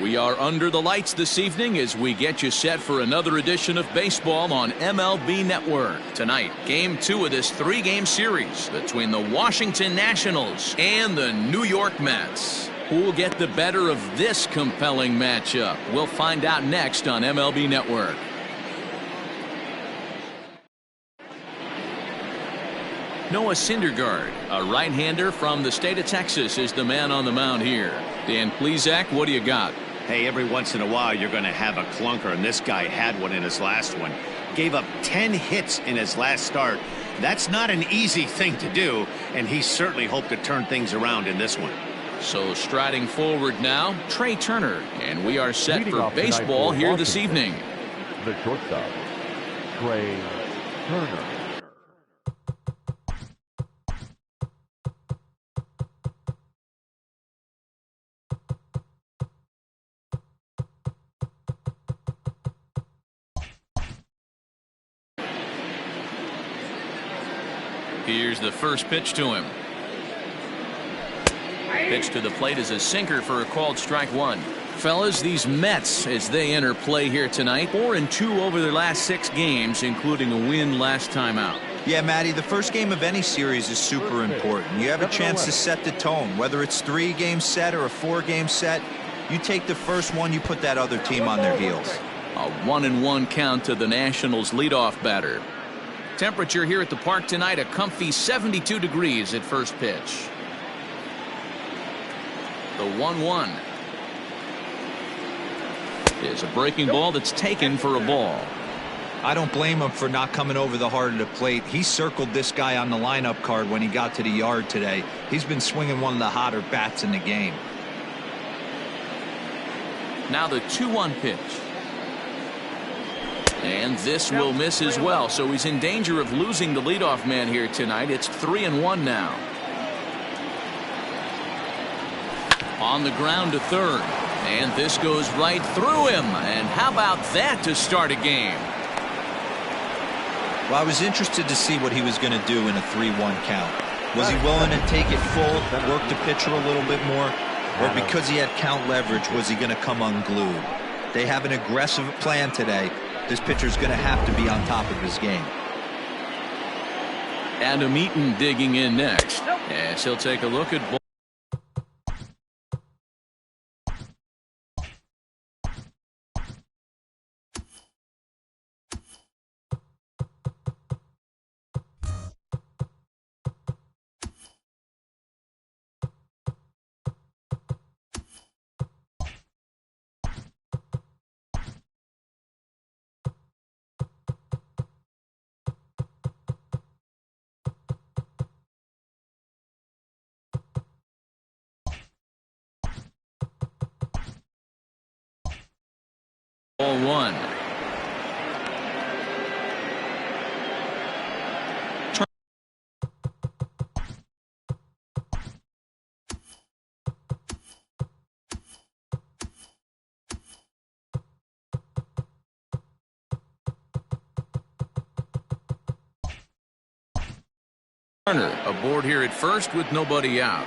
We are under the lights this evening as we get you set for another edition of baseball on MLB Network. Tonight, Game 2 of this 3-game series between the Washington Nationals and the New York Mets. Who will get the better of this compelling matchup? We'll find out next on MLB Network. Noah Syndergaard, a right-hander from the state of Texas, is the man on the mound here. Dan Plesac, what do you got? Hey, every once in a while you're going to have a clunker, and this guy had one in his last one. Gave up 10 hits in his last start. That's not an easy thing to do, and he certainly hoped to turn things around in this one. So striding forward now, Trey Turner, and we are set for baseball here this evening. The shortstop, Trey Turner. Here's the first pitch to him. Pitch to the plate is a sinker for a called strike one. Fellas, these Mets, as they enter play here tonight, 4-2 over their last 6 games, including a win last time out. Yeah, Matty, the first game of any series is super important. You have a chance to set the tone, whether it's 3-game set or a 4-game set. You take the first one, you put that other team on their heels. A 1-1 count to the Nationals leadoff batter. Temperature here at the park tonight, a comfy 72 degrees at first pitch. The 1-1 is a breaking ball that's taken for a ball. I don't blame him for not coming over the heart of the plate. He circled this guy on the lineup card when he got to the yard today. He's been swinging one of the hotter bats in the game. Now the 2-1 pitch. And this will miss as well, so he's in danger of losing the leadoff man here tonight. It's 3-1 now. On the ground to third, and this goes right through him. And how about that to start a game? Well, I was interested to see what he was going to do in a 3-1 count. Was he willing to take it full, work the pitcher a little bit more, or because he had count leverage, was he going to come unglued? They have an aggressive plan today. This pitcher's going to have to be on top of his game. Adam Eaton digging in next, as he'll take a look at ball. Ball 1. Turner aboard here at first with nobody out.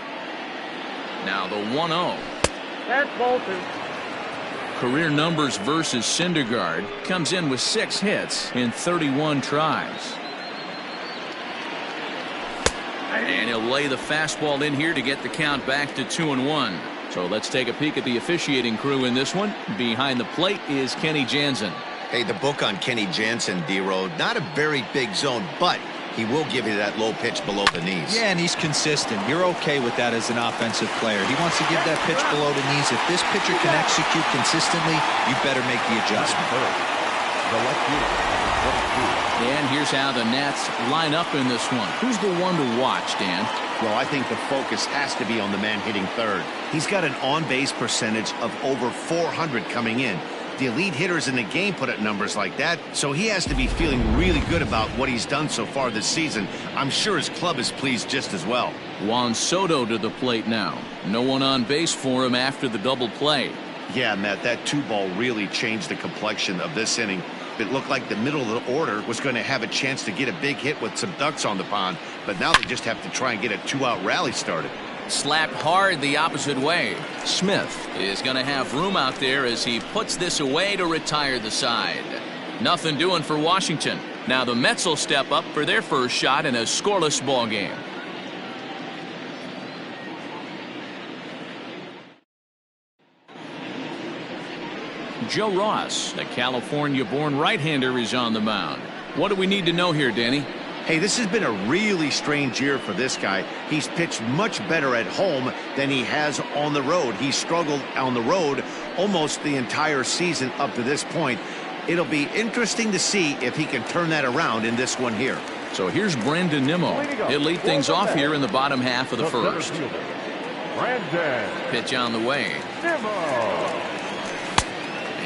Now the 1-0. That's Bolton. Career numbers versus Syndergaard. Comes in with 6 hits in 31 tries. And he'll lay the fastball in here to get the count back to 2-1. So let's take a peek at the officiating crew in this one. Behind the plate is Kenny Jansen. Hey, the book on Kenny Jansen, D-Road, not a very big zone, but he will give you that low pitch below the knees. Yeah, and he's consistent. You're okay with that as an offensive player. He wants to give that pitch below the knees. If this pitcher can execute consistently, you better make the adjustment. And here's how the Nats line up in this one. Who's the one to watch, Dan? Well, I think the focus has to be on the man hitting third. He's got an on-base percentage of over 400 coming in. The elite hitters in the game put up numbers like that, so he has to be feeling really good about what he's done so far this season. I'm sure his club is pleased just as well. Juan Soto to the plate now. No one on base for him after the double play. Yeah, Matt, that 2-ball really changed the complexion of this inning. It looked like the middle of the order was going to have a chance to get a big hit with some ducks on the pond, but now they just have to try and get a 2-out rally started. Slapped hard the opposite way. Smith is going to have room out there as he puts this away to retire the side. Nothing doing for Washington. Now the Mets will step up for their first shot in a scoreless ball game. Joe Ross, the California-born right-hander, is on the mound. What do we need to know here, Danny? Hey, this has been a really strange year for this guy. He's pitched much better at home than he has on the road. He struggled on the road almost the entire season up to this point. It'll be interesting to see if he can turn that around in this one here. So here's Brandon Nimmo. He'll lead things off here in the bottom half of the first. Pitch on the way.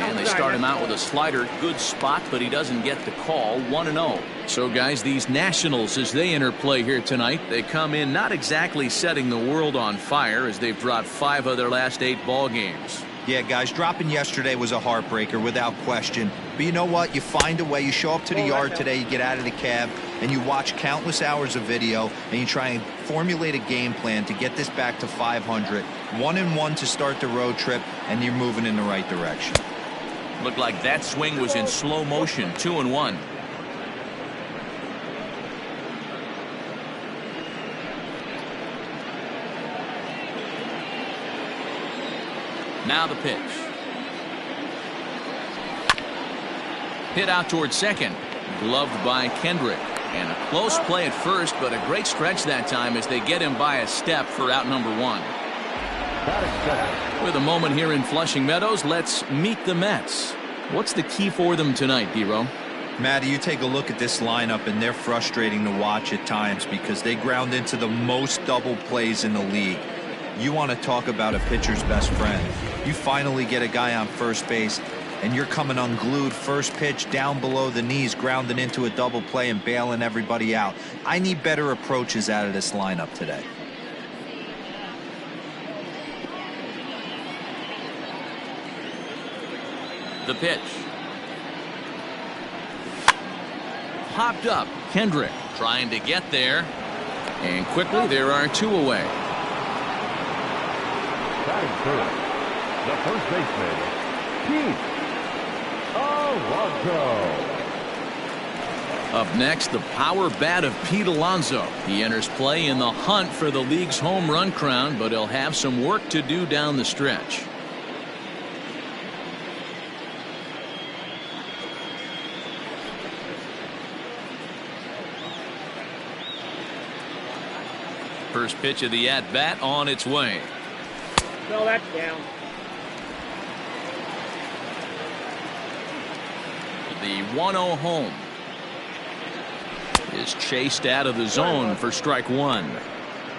And they start him out with a slider. Good spot, but he doesn't get the call. 1-0. So, guys, these Nationals, as they enter play here tonight, they come in not exactly setting the world on fire as they've dropped 5 of their last 8 ball games. Yeah, guys, dropping yesterday was a heartbreaker without question. But you know what? You find a way. You show up to the yard today, you get out of the cab, and you watch countless hours of video, and you try and formulate a game plan to get this back to 500. 1-1 to start the road trip, and you're moving in the right direction. Looked like that swing was in slow motion. 2-1. Now the pitch. Hit out towards second. Gloved by Kendrick. And a close play at first, but a great stretch that time as they get him by a step for out number 1. With a moment here in Flushing Meadows, let's meet the Mets. What's the key for them tonight, D-Row? Matty, you take a look at this lineup, and they're frustrating to watch at times because they ground into the most double plays in the league. You want to talk about a pitcher's best friend. You finally get a guy on first base, and you're coming unglued first pitch down below the knees, grounding into a double play and bailing everybody out. I need better approaches out of this lineup today. The pitch. Popped up. Kendrick trying to get there. And quickly there are 2 away. Batting first, the first baseman, Pete Alonso. Up next, the power bat of Pete Alonso. He enters play in the hunt for the league's home run crown, but he'll have some work to do down the stretch. First pitch of the at-bat on its way. No, that's down. The 1-0 home is chased out of the zone for strike 1.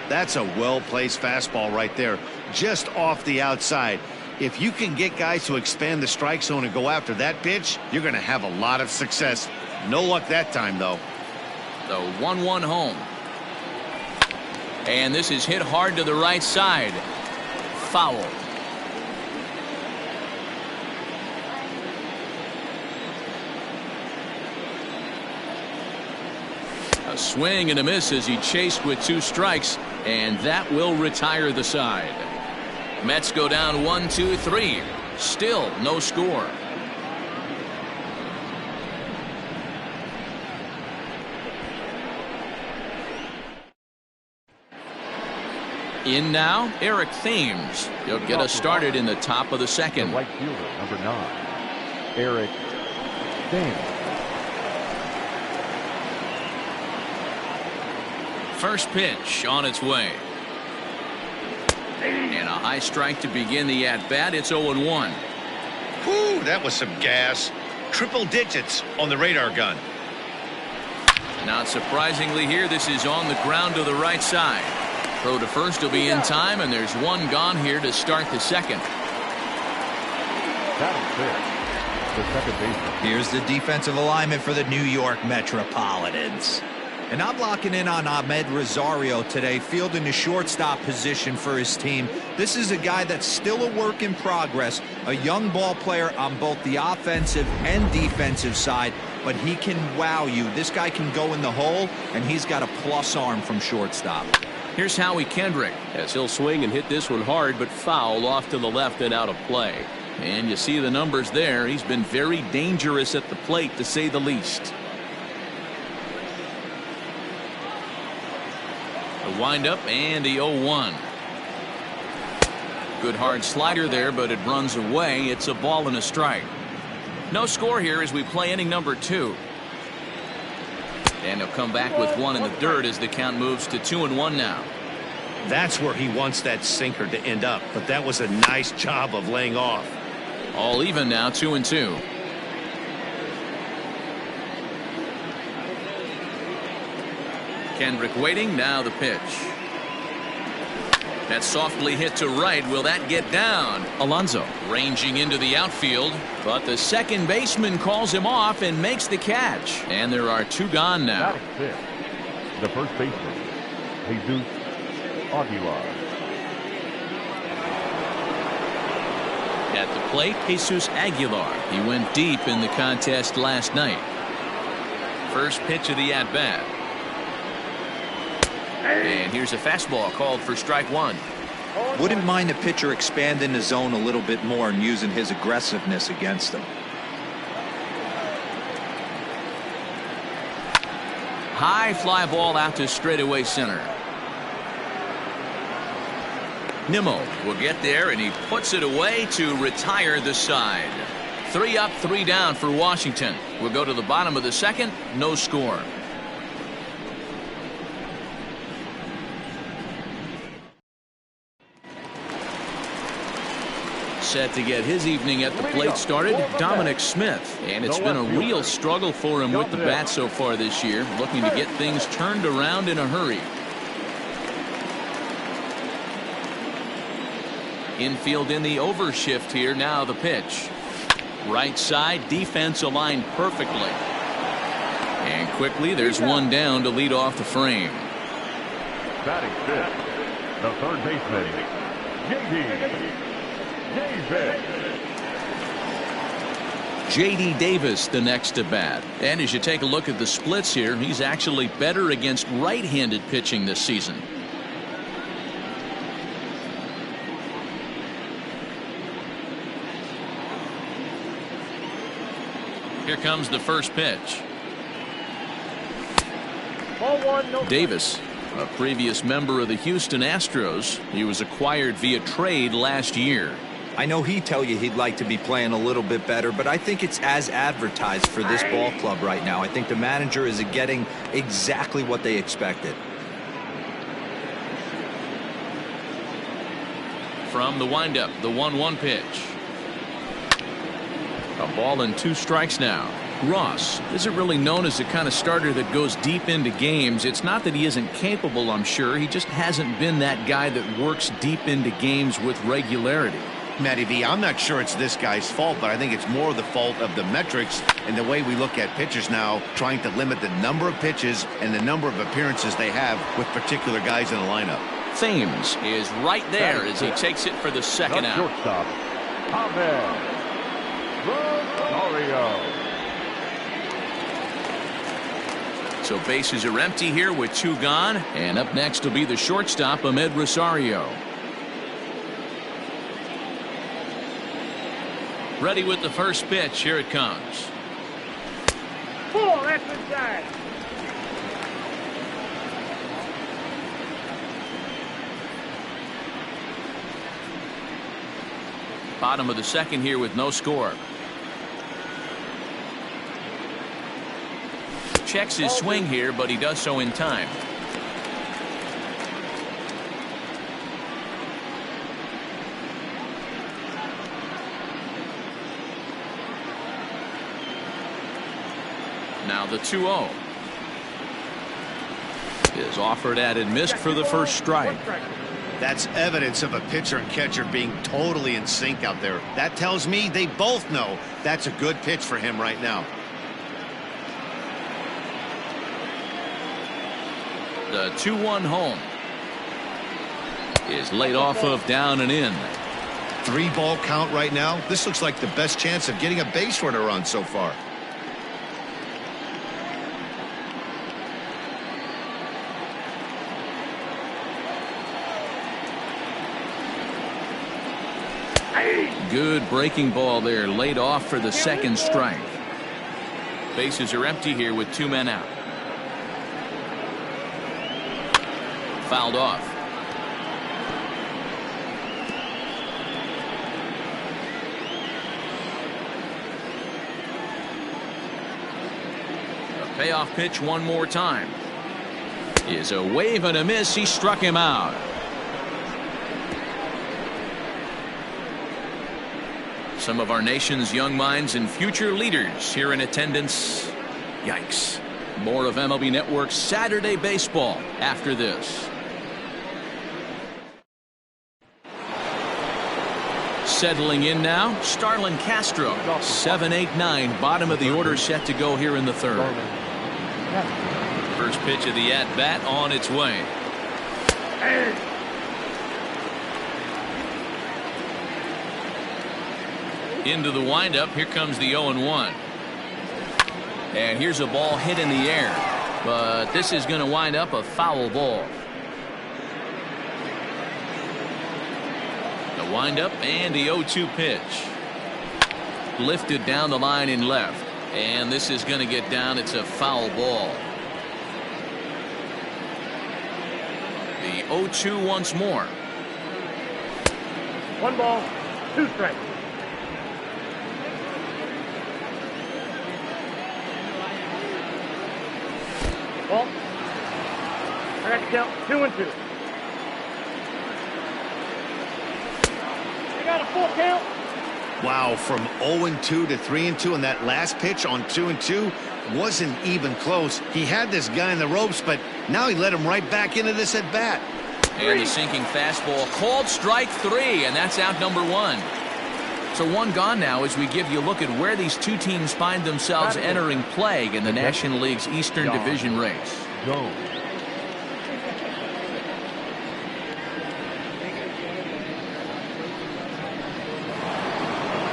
That's a well-placed fastball right there, just off the outside. If you can get guys to expand the strike zone and go after that pitch, you're going to have a lot of success. No luck that time, though. The 1-1 home. And this is hit hard to the right side. Foul. A swing and a miss as he chased with 2 strikes, and that will retire the side. Mets go down 1-2-3. Still no score. In now, Eric Thames. He'll get us started in the top of the second. The right fielder, number 9, Eric Thames. First pitch on its way. And a high strike to begin the at-bat. It's 0-1. Whew, that was some gas. Triple digits on the radar gun. Not surprisingly here, this is on the ground to the right side. Throw to first will be in time, and there's 1 gone here to start the second. The second baseman. Here's the defensive alignment for the New York Metropolitans. And I'm locking in on Ahmed Rosario today, fielding the shortstop position for his team. This is a guy that's still a work in progress, a young ball player on both the offensive and defensive side, but he can wow you. This guy can go in the hole, and he's got a plus arm from shortstop. Here's Howie Kendrick. As he'll swing and hit this one hard, but foul off to the left and out of play. And you see the numbers there. He's been very dangerous at the plate, to say the least. The windup and the 0-1. Good hard slider there, but it runs away. It's a ball and a strike. No score here as we play inning number 2. And he'll come back with one in the dirt as the count moves to 2-1 now. That's where he wants that sinker to end up, but that was a nice job of laying off. All even now, 2-2. Kendrick waiting. Now the pitch. That's softly hit to right. Will that get down? Alonso ranging into the outfield, but the second baseman calls him off and makes the catch. And there are 2 gone now. The first baseman, Jesus Aguilar. At the plate, Jesus Aguilar. He went deep in the contest last night. First pitch of the at-bat. And here's a fastball called for strike 1. Wouldn't mind a pitcher expanding the zone a little bit more and using his aggressiveness against them. High fly ball out to straightaway center. Nimmo will get there, and he puts it away to retire the side. 3 up, 3 down for Washington. We'll go to the bottom of the second. No score. Set to get his evening at the plate started, Dominic Smith. And it's been a real struggle for him with the bat so far this year, looking to get things turned around in a hurry. Infield in the overshift here. Now the pitch. Right side, defense aligned perfectly. And quickly there's one down to lead off the frame. Batting fifth, the third baseman, J.D. Davis the next to bat. And as you take a look at the splits here, he's actually better against right-handed pitching this season. Here comes the first pitch. Davis, a previous member of the Houston Astros. He was acquired via trade last year. I know he'd tell you he'd like to be playing a little bit better, but I think it's as advertised for this ball club right now. I think the manager is getting exactly what they expected. From the windup, the 1-1 pitch. A ball and 2 strikes now. Ross isn't really known as the kind of starter that goes deep into games. It's not that he isn't capable, I'm sure. He just hasn't been that guy that works deep into games with regularity. Matty V, I'm not sure it's this guy's fault, but I think it's more the fault of the metrics and the way we look at pitchers now, trying to limit the number of pitches and the number of appearances they have with particular guys in the lineup. Thames is right there as he takes it for the second out. Shortstop, Rosario. So bases are empty here with 2 gone, and up next will be the shortstop, Ahmed Rosario. Ready with the first pitch. Here it comes. That's inside. Bottom of the second here with no score. Checks his swing here, but he does so in time. Now the 2-0 is offered at and missed for the first strike. That's evidence of a pitcher and catcher being totally in sync out there. That tells me they both know that's a good pitch for him right now. The 2-1 home is laid off of down and in. 3-ball count right now. This looks like the best chance of getting a base runner on so far. Good breaking ball there, laid off for the second strike. Bases are empty here with 2 men out. Fouled off. A payoff pitch one more time. Is a wave and a miss. He struck him out. Some of our nation's young minds and future leaders here in attendance. Yikes. More of MLB Network's Saturday Baseball after this. Settling in now, Starlin Castro. 7, 8, 9, bottom of the order set to go here in the third. First pitch of the at-bat on its way. Into the windup. Here comes the 0-1. And here's a ball hit in the air. But this is going to wind up a foul ball. The windup and the 0-2 pitch. Lifted down the line in left. And this is going to get down. It's a foul ball. The 0-2 once more. 1 ball, 2 strikes. Well, I got to count 2 and 2. I got a full count. Wow, from 0-2 to 3-2 on that last pitch on 2-2 wasn't even close. He had this guy in the ropes, but now he let him right back into this at bat. And the sinking fastball called strike 3, and that's out number 1. So 1 gone now as we give you a look at where these two teams find themselves entering play in the National League's Eastern Division race.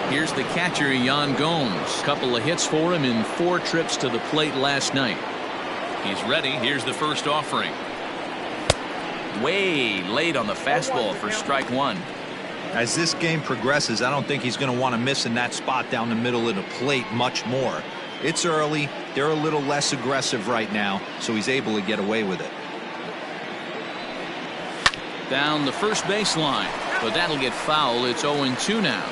Here's the catcher, Yan Gomes. Couple of hits for him in 4 trips to the plate last night. He's ready. Here's the first offering. Way late on the fastball for strike 1. As this game progresses, I don't think he's going to want to miss in that spot down the middle of the plate much more. It's early. They're a little less aggressive right now, so he's able to get away with it. Down the first baseline, but that'll get foul. It's 0-2 now.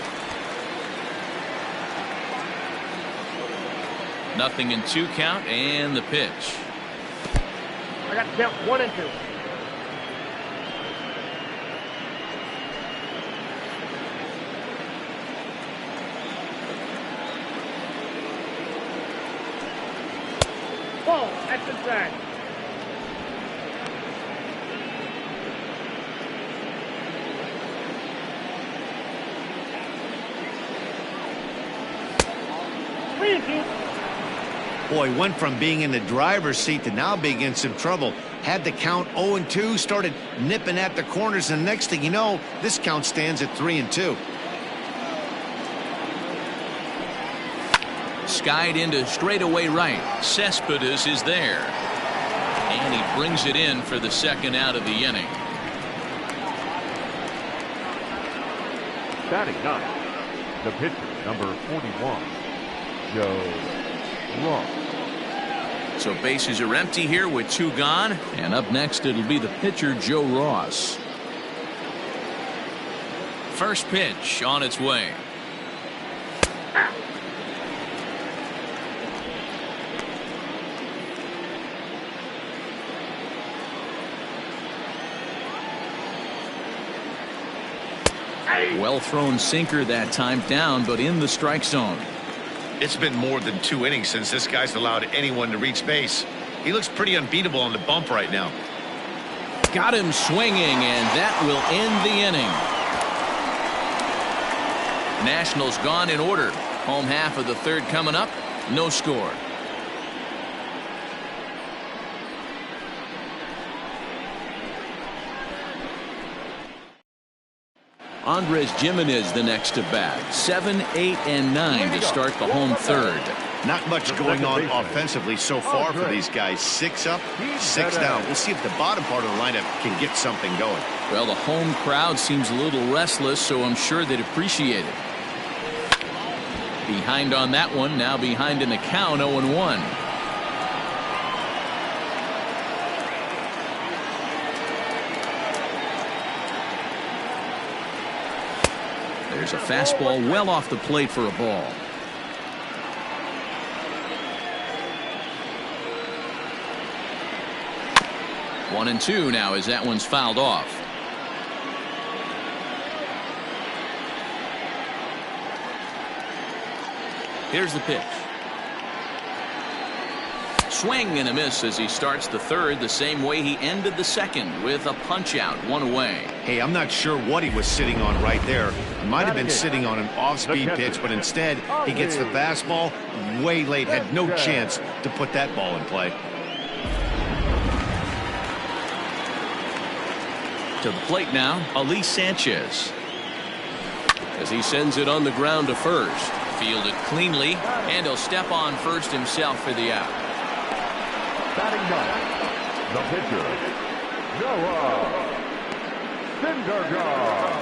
Nothing in 2 count, and the pitch. I got to count 1 and 2. Ball, that's inside. Boy, went from being in the driver's seat to now being in some trouble. Had the count 0-2, started nipping at the corners, and next thing you know, this count stands at 3-2. Skied into straightaway right. Cespedes is there. And he brings it in for the second out of the inning. Batting 9, the pitcher, number 41, Joe Ross. So bases are empty here with 2 gone. And up next, it'll be the pitcher, Joe Ross. First pitch on its way. Well thrown sinker that time, down, but in the strike zone. It's been more than 2 innings since this guy's allowed anyone to reach base. He looks pretty unbeatable on the bump right now. Got him swinging, and that will end the inning. Nationals gone in order. Home half of the third coming up. No score. Andres Gimenez the next to bat. 7, 8, and 9 to start the home third. Not much going on offensively so far for these guys. 6 up, 6 down. We'll see if the bottom part of the lineup can get something going. Well, the home crowd seems a little restless, so I'm sure they'd appreciate it. Behind on that one, now behind in the count, 0-1. There's a fastball well off the plate for a ball. One and two now as that one's fouled off. Here's the pitch. Swing and a miss as he starts the third the same way he ended the second with a punch out, one away. Hey, I'm not sure what he was sitting on right there. He might have been sitting on an off-speed pitch, but instead he gets the fastball way late, had no chance to put that ball in play. To the plate now, Ali Sanchez. As he sends it on the ground to first. Fielded cleanly, and he'll step on first himself for the out. Batting ninth, the pitcher, Noah Syndergaard.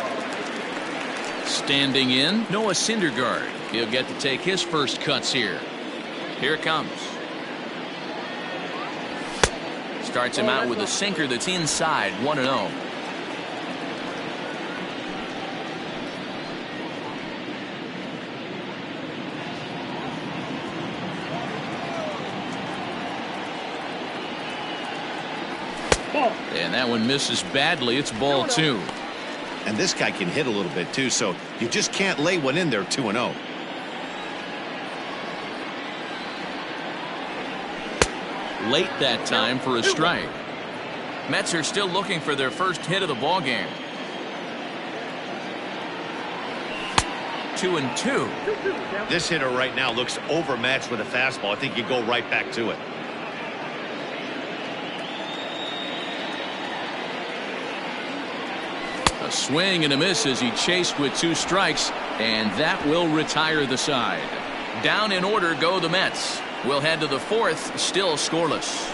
Standing in, Noah Syndergaard. He'll get to take his first cuts here. Here it comes. Starts him out with a sinker that's inside, 1-0. And that one misses badly. It's ball two. And this guy can hit a little bit too, so you just can't lay one in there 2-0. Late that time for a strike. Mets are still looking for their first hit of the ball game. 2-2. This hitter right now looks overmatched with a fastball. I think you go right back to it. A swing and a miss as he chased with two strikes, and that will retire the side. Down in order go the Mets. We'll head to the fourth, still scoreless.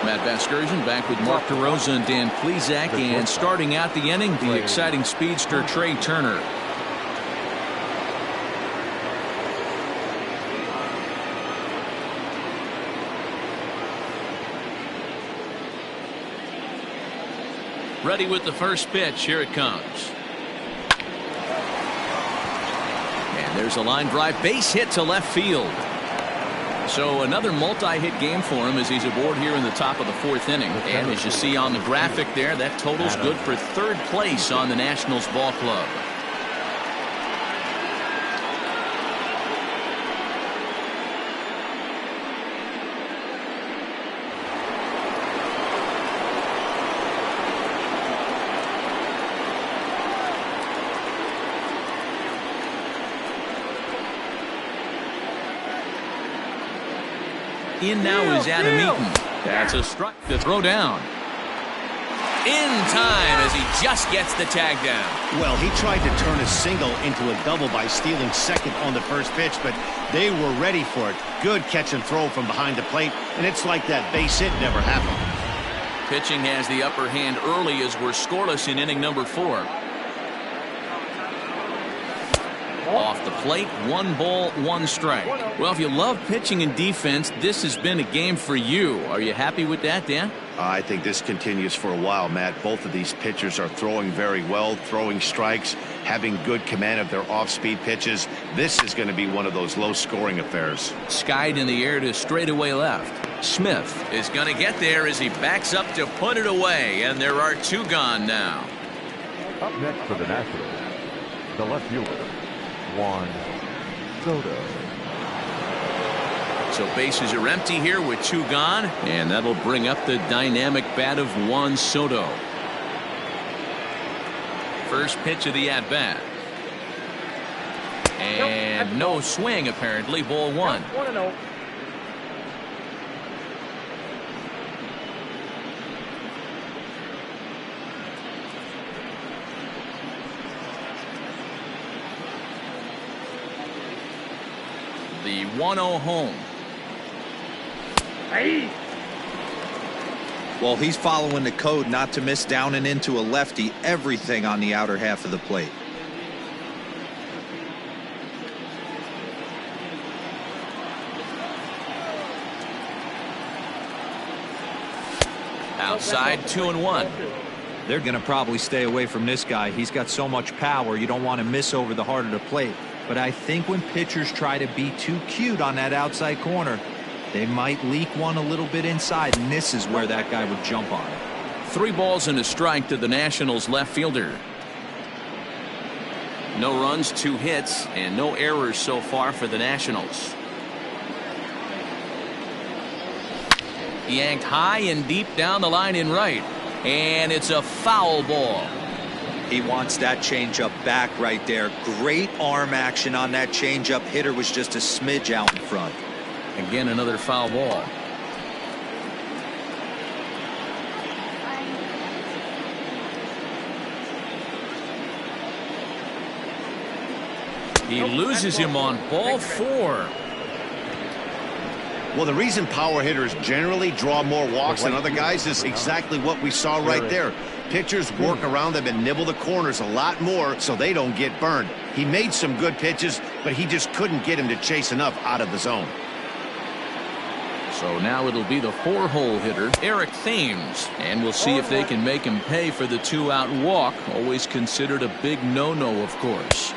Matt Vasgersian back with Mark DeRosa and Dan Plesac, and starting out the inning, the exciting speedster Trey Turner. Ready with the first pitch. Here it comes. And there's a line drive, base hit to left field. So another multi-hit game for him as he's aboard here in the top of the fourth inning. And as you see on the graphic there, that total's good for third place on the Nationals ball club. In now is Adam Eaton. That's a strike to throw down. In time as he just gets the tag down. Well, he tried to turn a single into a double by stealing second on the first pitch, but they were ready for it. Good catch and throw from behind the plate, and it's like that base hit never happened. Pitching has the upper hand early as we're scoreless in inning number 4. Off the plate, 1 ball, 1 strike. Well, if you love pitching and defense, this has been a game for you. Are you happy with that, Dan? I think this continues for a while, Matt. Both of these pitchers are throwing very well, throwing strikes, having good command of their off-speed pitches. This is going to be one of those low-scoring affairs. Skied in the air to straightaway left. Smith is going to get there as he backs up to put it away, and there are 2 gone now. Up next for the Nationals, the left fielder, Juan Soto. So bases are empty here with 2 gone, and that'll bring up the dynamic bat of Juan Soto. First pitch of the at-bat. And no swing, apparently. Ball 1. 1-0. The 1-0 home. Hey. Well, he's following the code not to miss down and into a lefty, everything on the outer half of the plate. Outside, 2-1. They're going to probably stay away from this guy. He's got so much power, you don't want to miss over the heart of the plate. But I think when pitchers try to be too cute on that outside corner, they might leak one a little bit inside, and this is where that guy would jump on it. 3 balls and a strike to the Nationals left fielder. No runs, 2 hits, and no errors so far for the Nationals. Yanked high and deep down the line in right, and it's a foul ball. He wants that changeup back right there. Great arm action on that changeup. Hitter was just a smidge out in front. Again, another foul ball. He loses him on ball 4. Well, the reason power hitters generally draw more walks than other guys is exactly what we saw right there. Pitchers work around them and nibble the corners a lot more so they don't get burned. He made some good pitches, but he just couldn't get him to chase enough out of the zone. So now it'll be the 4-hole hitter, Eric Thames, and we'll see if they can make him pay for the 2-out walk. Always considered a big no-no, of course.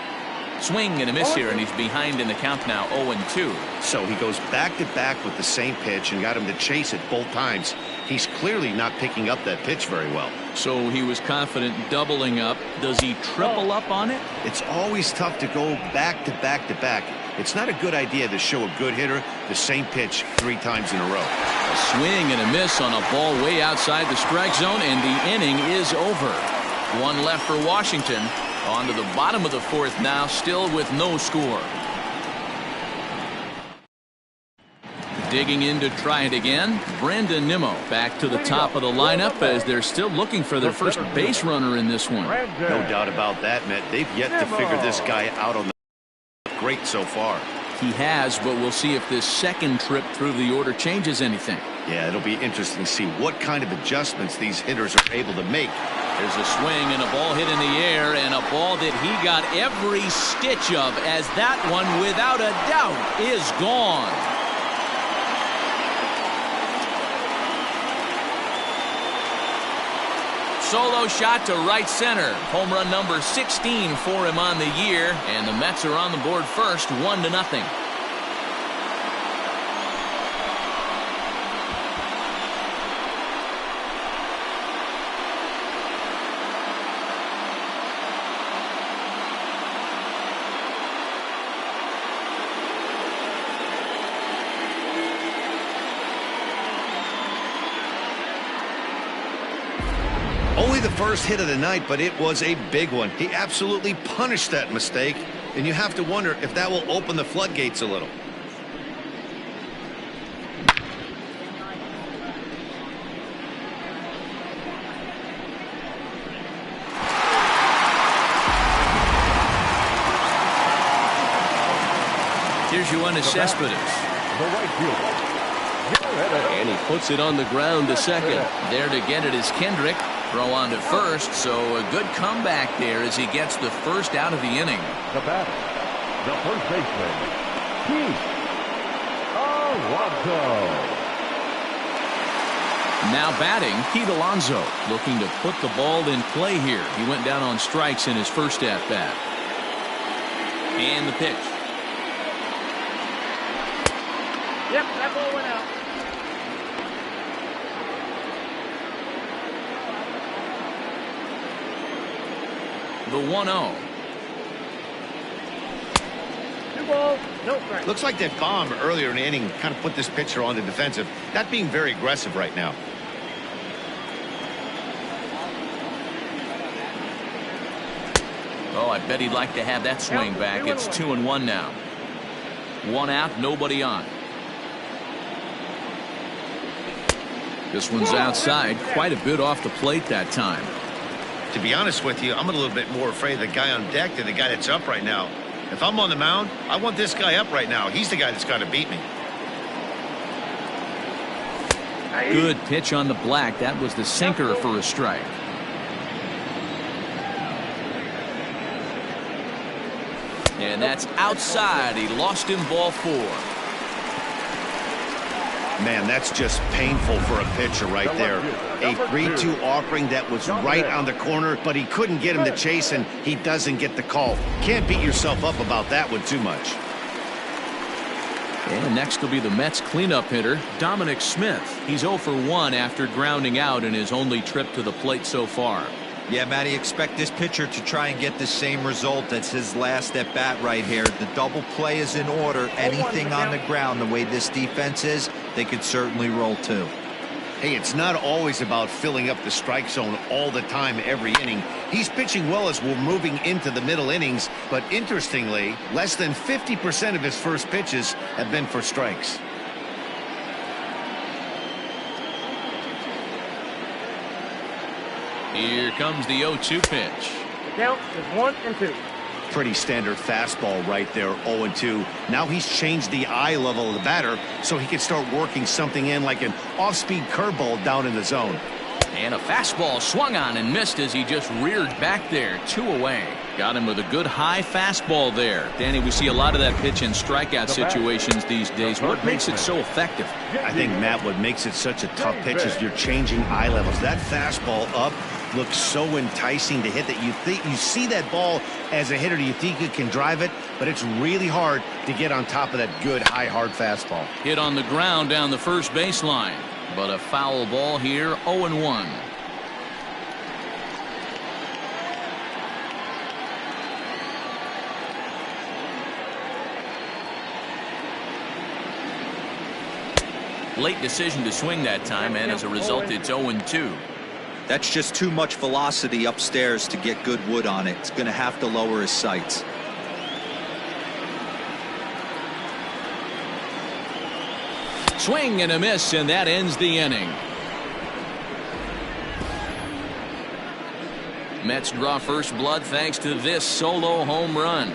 Swing and a miss here, and he's behind in the count now, 0-2. So he goes back-to-back with the same pitch and got him to chase it both times. He's clearly not picking up that pitch very well. So he was confident doubling up. Does he triple up on it? It's always tough to go back-to-back-to-back. It's not a good idea to show a good hitter the same pitch 3 times in a row. A swing and a miss on a ball way outside the strike zone, and the inning is over. 1 left for Washington. On to the bottom of the 4th now, still with no score. Digging in to try it again, Brandon Nimmo back to the top of the lineup as they're still looking for their first base runner in this one. No doubt about that, Matt. They've yet to figure this guy out on the great so far. He has, but we'll see if this second trip through the order changes anything. Yeah, it'll be interesting to see what kind of adjustments these hitters are able to make. There's a swing and a ball hit in the air, and a ball that he got every stitch of, as that one, without a doubt, is gone. Solo shot to right center. Home run number 16 for him on the year, and the Mets are on the board first, 1-0. Only the first hit of the night, but it was a big one. He absolutely punished that mistake, and you have to wonder if that will open the floodgates a little. Here's Yoenis Cespedes. The right fielder. And he puts it on the ground to second. There to get it is Kendrick. Throw on to first, so a good comeback there as he gets the first out of the inning. The batter, the first baseman, Pete Alonso. Now batting, Pete Alonso, looking to put the ball in play here. He went down on strikes in his first at-bat. And the pitch. Yep, that ball went out. The 1-0. 2 balls, no strike. Looks like that bomb earlier in the inning kind of put this pitcher on the defensive. Not being very aggressive right now. Oh, I bet he'd like to have that swing back. It's 2-1 now. 1 out, nobody on. This one's outside, quite a bit off the plate that time. To be honest with you, I'm a little bit more afraid of the guy on deck than the guy that's up right now. If I'm on the mound, I want this guy up right now. He's the guy that's got to beat me. Good pitch on the black. That was the sinker for a strike. And that's outside. He lost him, ball 4. Man, that's just painful for a pitcher right there. A 3-2 offering that was right on the corner, but he couldn't get him to chase, and he doesn't get the call. Can't beat yourself up about that one too much. And next will be the Mets cleanup hitter, Dominic Smith. He's 0 for 1 after grounding out in his only trip to the plate so far. Yeah, Matty, expect this pitcher to try and get the same result. That's his last at bat right here. The double play is in order. Anything on the ground, the way this defense is, they could certainly roll too. Hey, it's not always about filling up the strike zone all the time every inning. He's pitching well as we're moving into the middle innings, but interestingly, less than 50% of his first pitches have been for strikes. Here comes the 0-2 pitch. Count is 1 and 2. Pretty standard fastball right there, 0-2. Now he's changed the eye level of the batter so he can start working something in like an off-speed curveball down in the zone. And a fastball swung on and missed as he just reared back there. 2 away. Got him with a good high fastball there. Danny, we see a lot of that pitch in strikeout situations these days. What makes it so effective? I think, Matt, what makes it such a tough pitch is you're changing eye levels. That fastball up looks so enticing to hit that you see that ball as a hitter, you think you can drive it, but it's really hard to get on top of that good high hard fastball. Hit on the ground down the first baseline, but a foul ball here. 0-1. Late decision to swing that time, and as a result it's 0-2. That's just too much velocity upstairs to get good wood on it. It's going to have to lower his sights. Swing and a miss, and that ends the inning. Mets draw first blood thanks to this solo home run.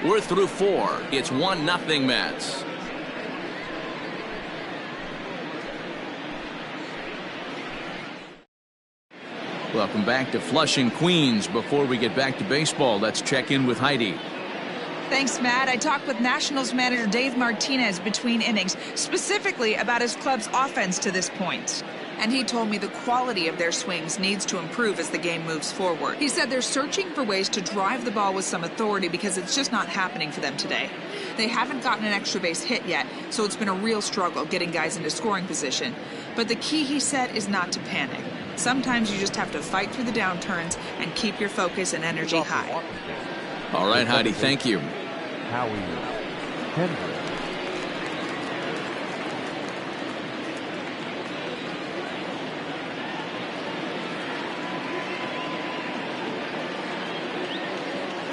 We're through 4. It's 1-0 Mets. Welcome back to Flushing, Queens. Before we get back to baseball, let's check in with Heidi. Thanks, Matt. I talked with Nationals manager Dave Martinez between innings, specifically about his club's offense to this point. And he told me the quality of their swings needs to improve as the game moves forward. He said they're searching for ways to drive the ball with some authority because it's just not happening for them today. They haven't gotten an extra base hit yet, so it's been a real struggle getting guys into scoring position. But the key, he said, is not to panic. Sometimes you just have to fight through the downturns and keep your focus and energy high. All right, Heidi, thank you. Howie Kendrick.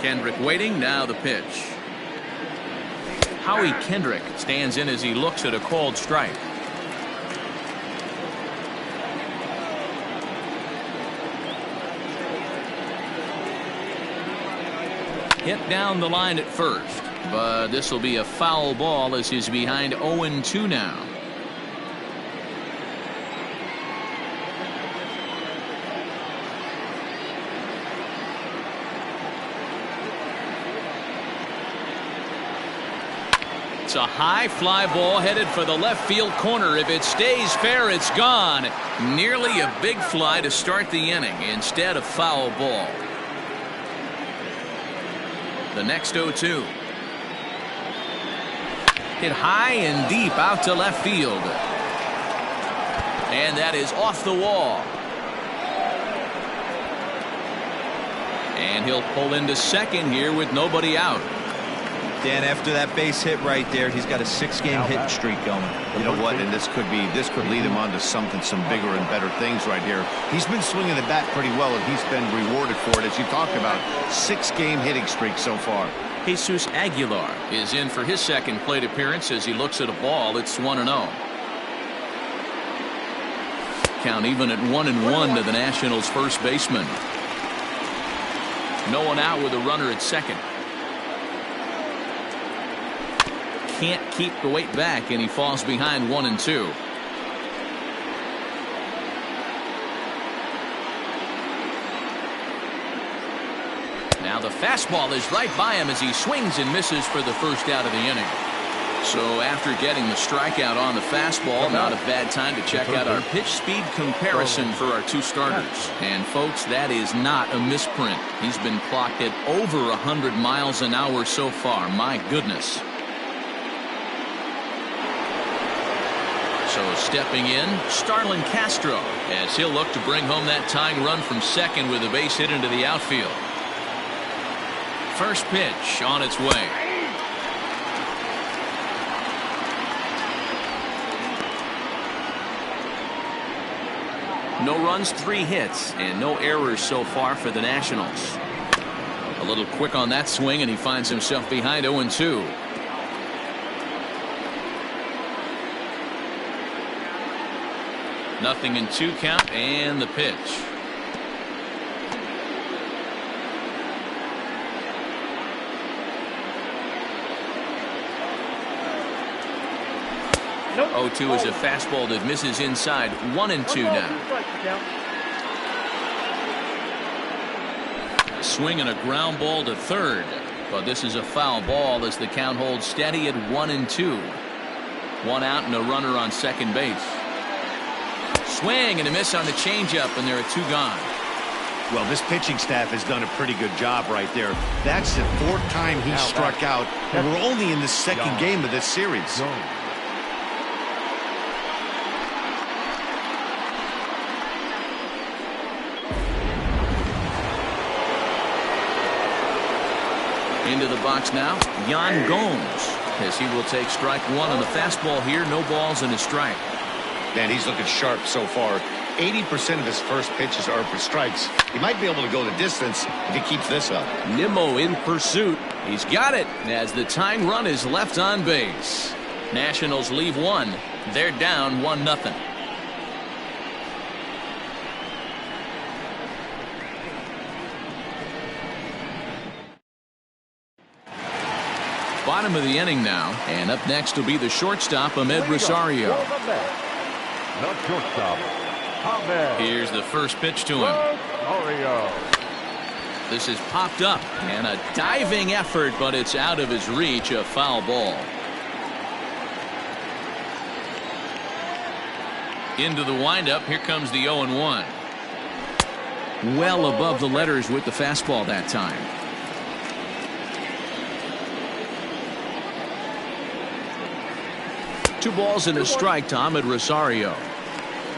Kendrick waiting, now the pitch. Howie Kendrick stands in as he looks at a called strike. Hit down the line at first, but this will be a foul ball as he's behind 0-2 now. It's a high fly ball headed for the left field corner. If it stays fair, it's gone. Nearly a big fly to start the inning instead of foul ball. The next 0-2. Hit high and deep out to left field. And that is off the wall. And he'll pull into second here with nobody out. Dan, after that base hit right there, he's got a 6-game hit streak going. You know what, and this could lead him on to some bigger and better things right here. He's been swinging the bat pretty well, and he's been rewarded for it, as you talked about. 6-game hitting streak so far. Jesus Aguilar is in for his second plate appearance as he looks at a ball. It's 1-0. Count even at 1-1 to the Nationals' first baseman. No one out with a runner at second. Can't keep the weight back, and he falls behind 1-2. Now the fastball is right by him as he swings and misses for the first out of the inning. So after getting the strikeout on the fastball, not a bad time to check out our pitch speed comparison for our two starters. And folks, that is not a misprint. He's been clocked at over 100 miles an hour so far. My goodness. So stepping in, Starlin Castro, as he'll look to bring home that tying run from second with a base hit into the outfield. First pitch on its way. No runs, 3 hits, and no errors so far for the Nationals. A little quick on that swing, and he finds himself behind 0-2. Nothing in 2 count, and the pitch. Nope. 0-2 is a fastball that misses inside. 1-2 now. Swing and a ground ball to third, but this is a foul ball as the count holds steady at 1-2. 1 out and a runner on second base. Swing and a miss on the changeup, and there are 2 gone. Well, this pitching staff has done a pretty good job right there. That's the 4th time he struck out, and we're only in the 2nd game of this series. Into the box now, Yan Gomes, as he will take strike 1 on the fastball here. No balls and a strike. Man, he's looking sharp so far. 80% of his first pitches are for strikes. He might be able to go the distance if he keeps this up. Nimmo in pursuit. He's got it as the tying run is left on base. Nationals leave 1. They're down 1-0. Bottom of the inning now, and up next will be the shortstop, Ahmed Rosario. The shortstop, Ahmed. Here's the first pitch to him. Rosario. This is popped up, and a diving effort, but it's out of his reach, a foul ball. Into the windup, here comes the 0-1. Well above the letters with the fastball that time. Two balls and a strike to Ahmed Rosario.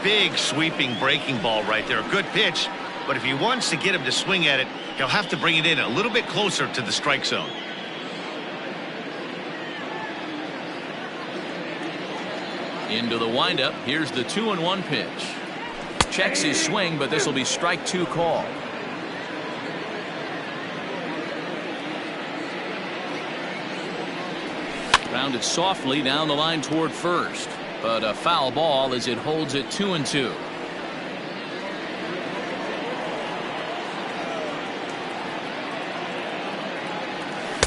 Big sweeping breaking ball right there. A good pitch, but if he wants to get him to swing at it, he'll have to bring it in a little bit closer to the strike zone. Into the windup. Here's the 2-1 pitch. Checks his swing, but this will be strike 2 call. Rounded softly down the line toward first, but a foul ball as it holds it 2-2.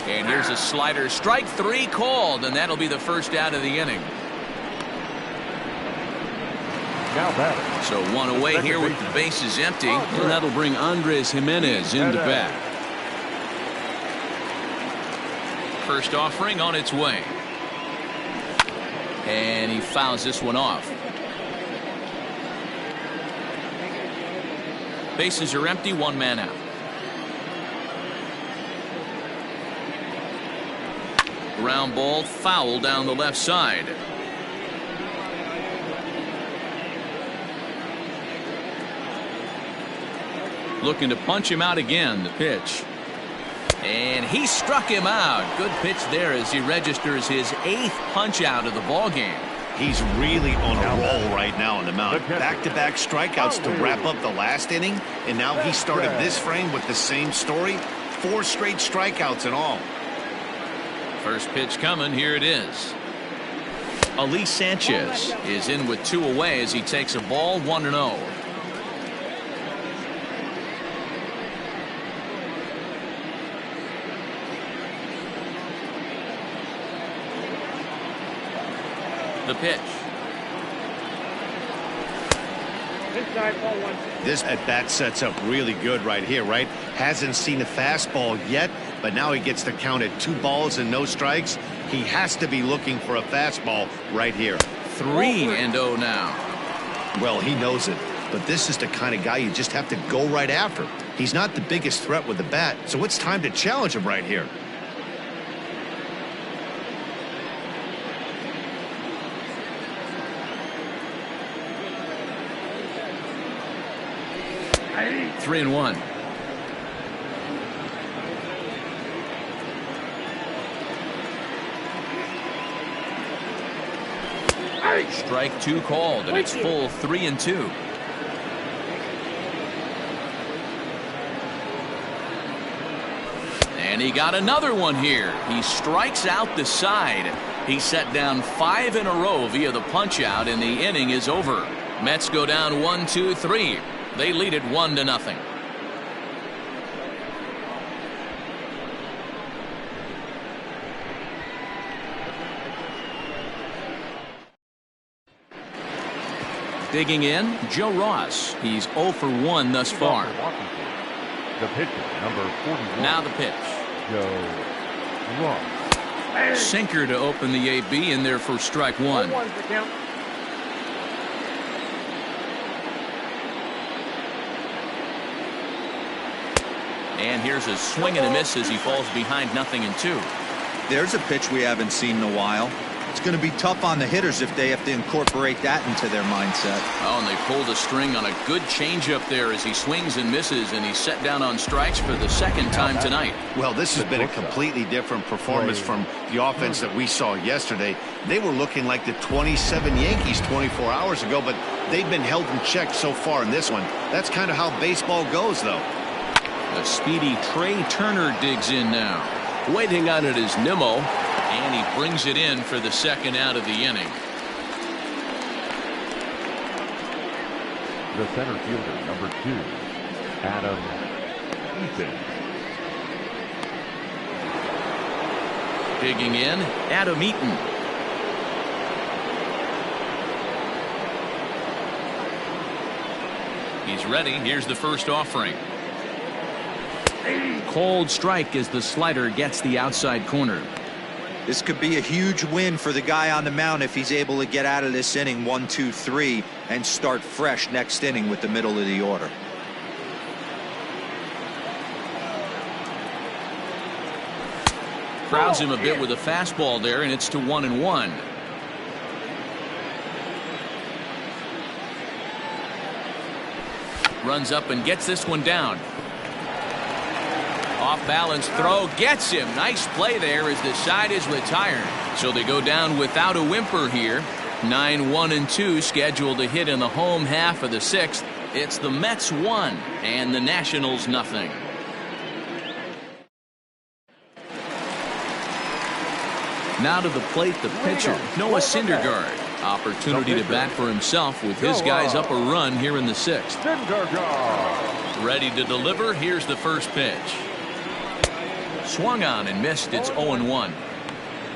And here's a slider, strike 3 called, and that'll be the first out of the inning. Now batting. So 1 away here with the bases empty, and that'll bring Andres Jimenez into bat. First offering on its way. And he fouls this one off. Bases are empty, 1 man out. Ground ball foul down the left side. Looking to punch him out again, the pitch. And he struck him out. Good pitch there as he registers his 8th punch out of the ball game. He's really on a roll right now on the mound. Back-to-back strikeouts to wrap up the last inning, and now he started this frame with the same story. 4 straight strikeouts in all. First pitch coming. Here it is. Ali Sanchez is in with 2 away as he takes a ball 1-0. The pitch. Inside, ball one. This at-bat sets up really good right here, right? Hasn't seen a fastball yet, but now he gets to count at 2 balls and no strikes. He has to be looking for a fastball right here. 3-0 now. Well, he knows it, but this is the kind of guy you just have to go right after. He's not the biggest threat with the bat, so it's time to challenge him right here. Three and one. Strike 2 called, and it's full 3-2. And he got another one here. He strikes out the side. He set down 5 in a row via the punch out, and the inning is over. Mets go down 1-2-3. They lead it 1-0. Digging in, Joe Ross. He's 0 for 1 thus far. The pitcher, number 41. Now the pitch. Joe Ross. Sinker to open the AB in there for strike 1. And here's a swing and a miss as he falls behind 0-2. There's a pitch we haven't seen in a while. It's going to be tough on the hitters if they have to incorporate that into their mindset. Oh, and they pulled a string on a good changeup there as he swings and misses, and he's set down on strikes for the second time tonight. Well, this has been a completely different performance from the offense that we saw yesterday. They were looking like the 27 Yankees 24 hours ago, but they've been held in check so far in this one. That's kind of how baseball goes, though. The speedy Trey Turner digs in now. Waiting on it is Nimmo. And he brings it in for the second out of the inning. The center fielder, number 2, Adam Eaton. Digging in, Adam Eaton. He's ready. Here's the first offering. Cold strike as the slider gets the outside corner. This could be a huge win for the guy on the mound if he's able to get out of this inning 1-2-3 and start fresh next inning with the middle of the order. Crowds him a bit with a fastball there, and it's to 1-1. Runs up and gets this one down. Off balance throw gets him. Nice play there as the side is retired. So they go down without a whimper here. 9-1-2 scheduled to hit in the home half of the 6th. It's the Mets 1 and the Nationals 0. Now to the plate, the pitcher, Noah Syndergaard. Opportunity to bat for himself with his guys up a run here in the 6th. Ready to deliver. Here's the first pitch. Swung on and missed. It's 0-1.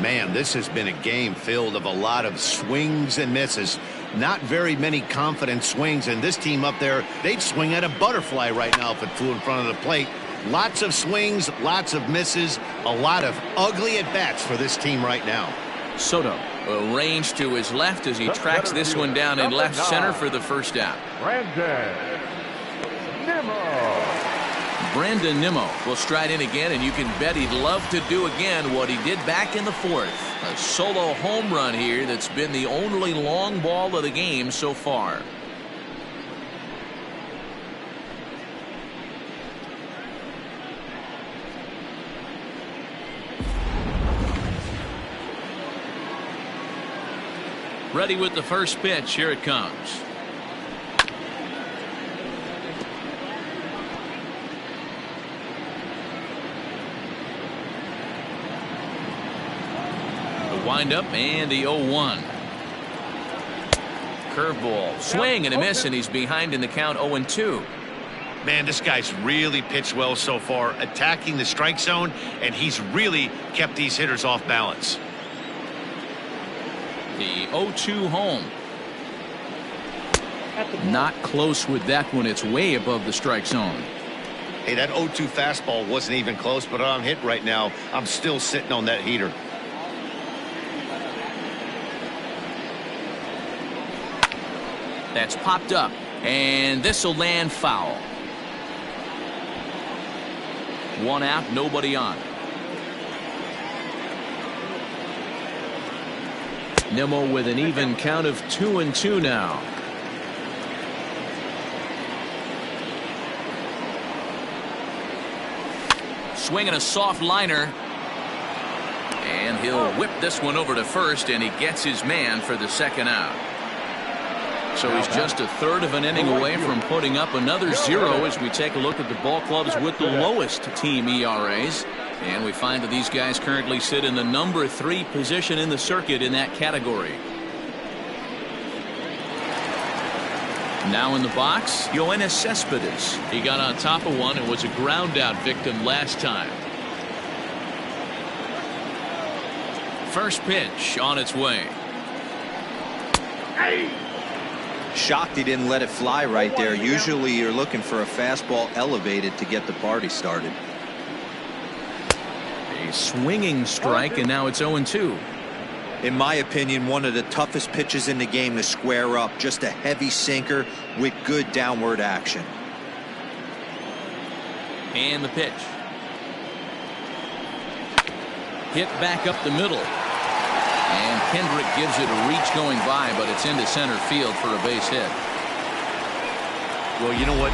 Man, this has been a game filled of a lot of swings and misses. Not very many confident swings, and this team up there, they'd swing at a butterfly right now if it flew in front of the plate. Lots of swings, lots of misses, a lot of ugly at-bats for this team right now. Soto arranged to his left as he tracks this one down in left center for the first out. Brandon Nimmo will stride in again, and you can bet he'd love to do again what he did back in the 4th. A solo home run here that's been the only long ball of the game so far. Ready with the first pitch. Here it comes. Windup and the 0-1. Curveball, swing and a miss, and he's behind in the count 0-2. Man, this guy's really pitched well so far, attacking the strike zone, and he's really kept these hitters off balance. The 0-2 home. Not close with that one. It's way above the strike zone. Hey, that 0-2 fastball wasn't even close, but I'm hit right now. I'm still sitting on that heater. That's popped up, and this will land foul. 1 out, nobody on. Nimmo with an even count of 2-2 now. Swinging a soft liner. And he'll whip this one over to first, and he gets his man for the 2nd out. So he's just a third of an inning away from putting up another 0 as we take a look at the ball clubs with the lowest team ERAs. And we find that these guys currently sit in the number 3 position in the circuit in that category. Now in the box, Yoenis Cespedes. He got on top of one and was a ground out victim last time. First pitch on its way. Shocked he didn't let it fly right there. Usually you're looking for a fastball elevated to get the party started. A swinging strike, and now it's 0-2. In my opinion, one of the toughest pitches in the game to square up. Just a heavy sinker with good downward action. And the pitch. Hit back up the middle. And Kendrick gives it a reach going by, but it's into center field for a base hit. Well, you know what?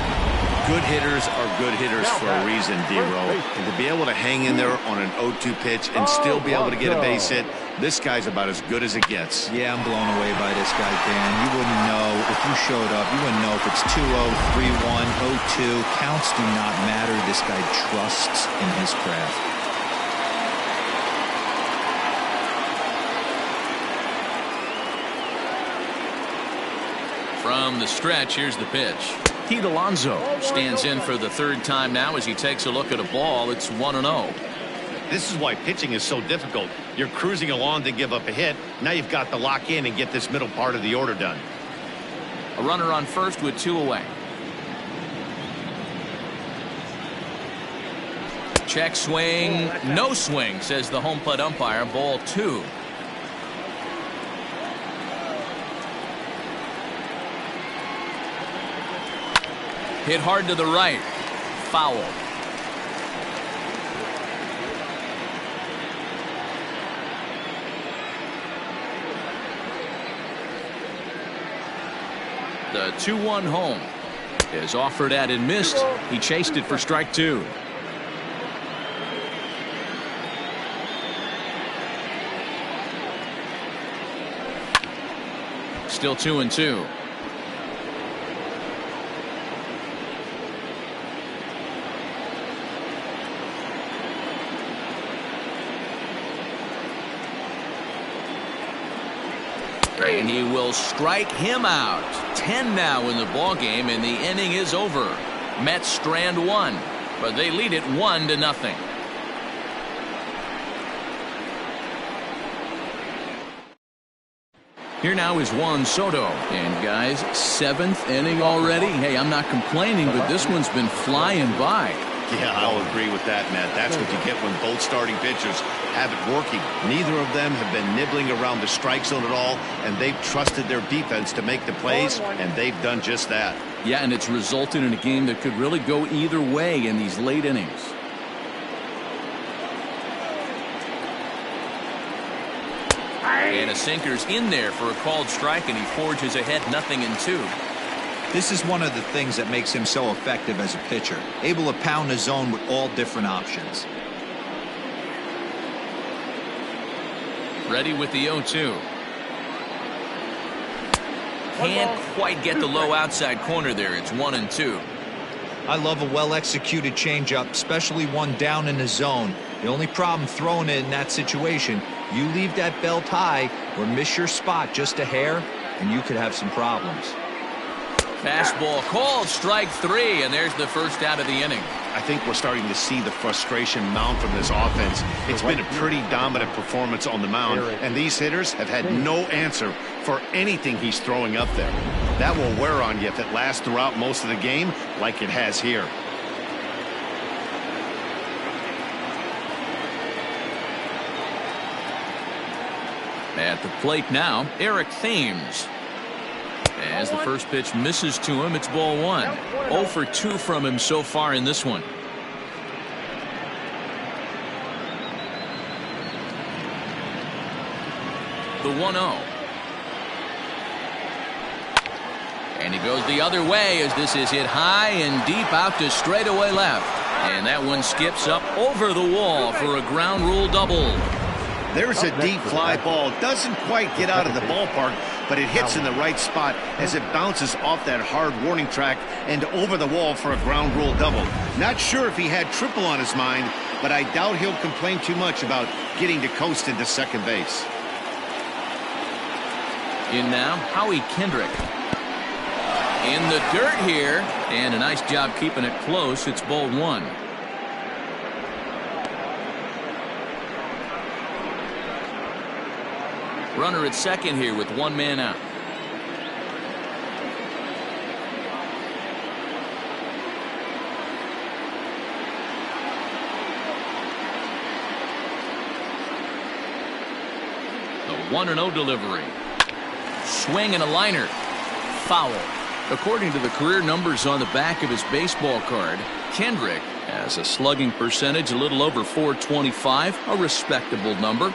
Good hitters are good hitters for a reason, D-Row. And to be able to hang in there on an 0-2 pitch and still be able to get a base hit, this guy's about as good as it gets. Yeah, I'm blown away by this guy, Dan. You wouldn't know if you showed up. You wouldn't know if it's 2-0, 3-1, 0-2. Counts do not matter. This guy trusts in his craft. From the stretch, here's the pitch. Pete Alonso stands in for the 3rd time now as he takes a look at a ball. It's 1-0. This is why pitching is so difficult. You're cruising along to give up a hit. Now you've got to lock in and get this middle part of the order done. A runner on first with 2 away. Check swing. No swing, says the home plate umpire. Ball 2. Hit hard to the right. Foul. The 2-1 home is offered at and missed. He chased it for strike 2. Still 2-2. And he will strike him out. 10 now in the ball game, and the inning is over. Mets strand 1, but they lead it 1-0. Here now is Juan Soto. And guys, 7th inning already. Hey, I'm not complaining, but this one's been flying by. Yeah, I'll agree with that, Matt. That's what you get when both starting pitchers have it working. Neither of them have been nibbling around the strike zone at all, and they've trusted their defense to make the plays, and they've done just that. Yeah, and it's resulted in a game that could really go either way in these late innings. And a sinker's in there for a called strike, and he forges ahead 0-2. This is one of the things that makes him so effective as a pitcher, able to pound the zone with all different options. Ready with the 0-2. Can't quite get the low outside corner there. It's 1-2. I love a well-executed changeup, especially one down in the zone. The only problem throwing it in that situation, you leave that belt high or miss your spot just a hair, and you could have some problems. Fastball called, strike 3, and there's the first out of the inning. I think we're starting to see the frustration mount from this offense. It's been a pretty dominant performance on the mound, and these hitters have had no answer for anything he's throwing up there. That will wear on you if it lasts throughout most of the game like it has here. At the plate now, Eric Thames. As the first pitch misses to him, it's ball one. 0 for 2 from him so far in this one. The 1-0. And he goes the other way as this is hit high and deep out to straightaway left. And that one skips up over the wall for a ground rule double. There's a deep fly ball. Doesn't quite get out of the ballpark, but it hits in the right spot as it bounces off that hard warning track and over the wall for a ground rule double. Not sure if he had triple on his mind, but I doubt he'll complain too much about getting to coast into second base. In now, Howie Kendrick. In the dirt here, and a nice job keeping it close. It's ball one. Runner at second here with one man out. The 1-0 delivery. Swing and a liner. Foul. According to the career numbers on the back of his baseball card, Kendrick has a slugging percentage a little over .425, a respectable number.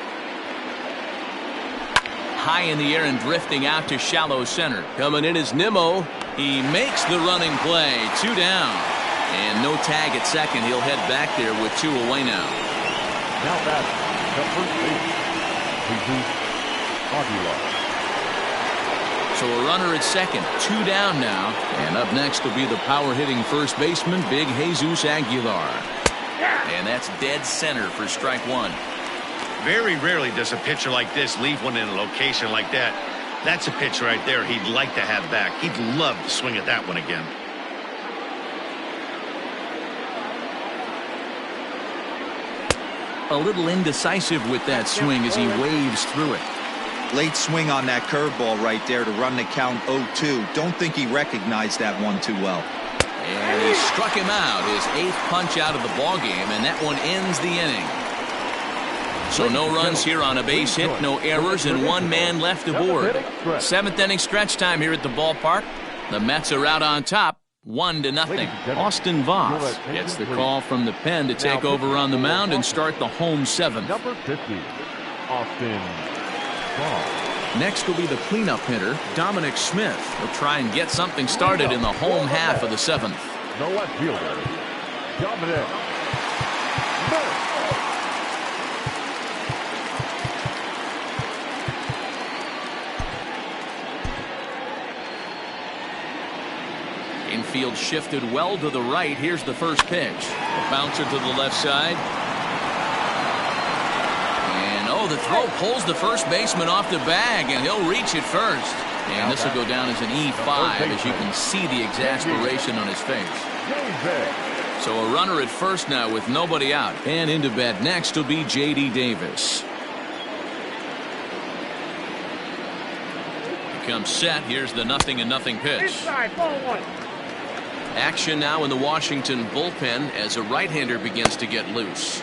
High in the air and drifting out to shallow center. Coming in is Nimmo. He makes the running play. 2 down. And no tag at second. He'll head back there with 2 away now. Now that's the first base. Aguilar. So a runner at second. 2 down now. And up next will be the power-hitting first baseman, Big Jesus Aguilar. And that's dead center for strike one. Very rarely does a pitcher like this leave one in a location like that. That's a pitch right there he'd like to have back. He'd love to swing at that one again. A little indecisive with that swing as he waves through it. Late swing on that curveball right there to run the count 0-2. Don't think he recognized that one too well. And he struck him out, his 8th punch out of the ballgame, and that one ends the inning. So no runs here on a base hit, no errors, and 1 man left aboard. 7th inning stretch time here at the ballpark. The Mets are out on top, 1-0. Austin Voss gets the call from the pen to take over on the mound and start the home 7th. Number 50, Austin Voss. Next will be the cleanup hitter, Dominic Smith. He'll try and get something started in the home half of the 7th. The left fielder, Dominic Smith. Infield shifted well to the right. Here's the first pitch. A bouncer to the left side. And oh, the throw pulls the first baseman off the bag, and he'll reach it first. And this will go down as an E5 as you can see the exasperation on his face. So a runner at first now with nobody out. And into bat next will be J.D. Davis. He comes set. Here's the 0-0 pitch. Inside, ball one. Action now in the Washington bullpen as a right-hander begins to get loose.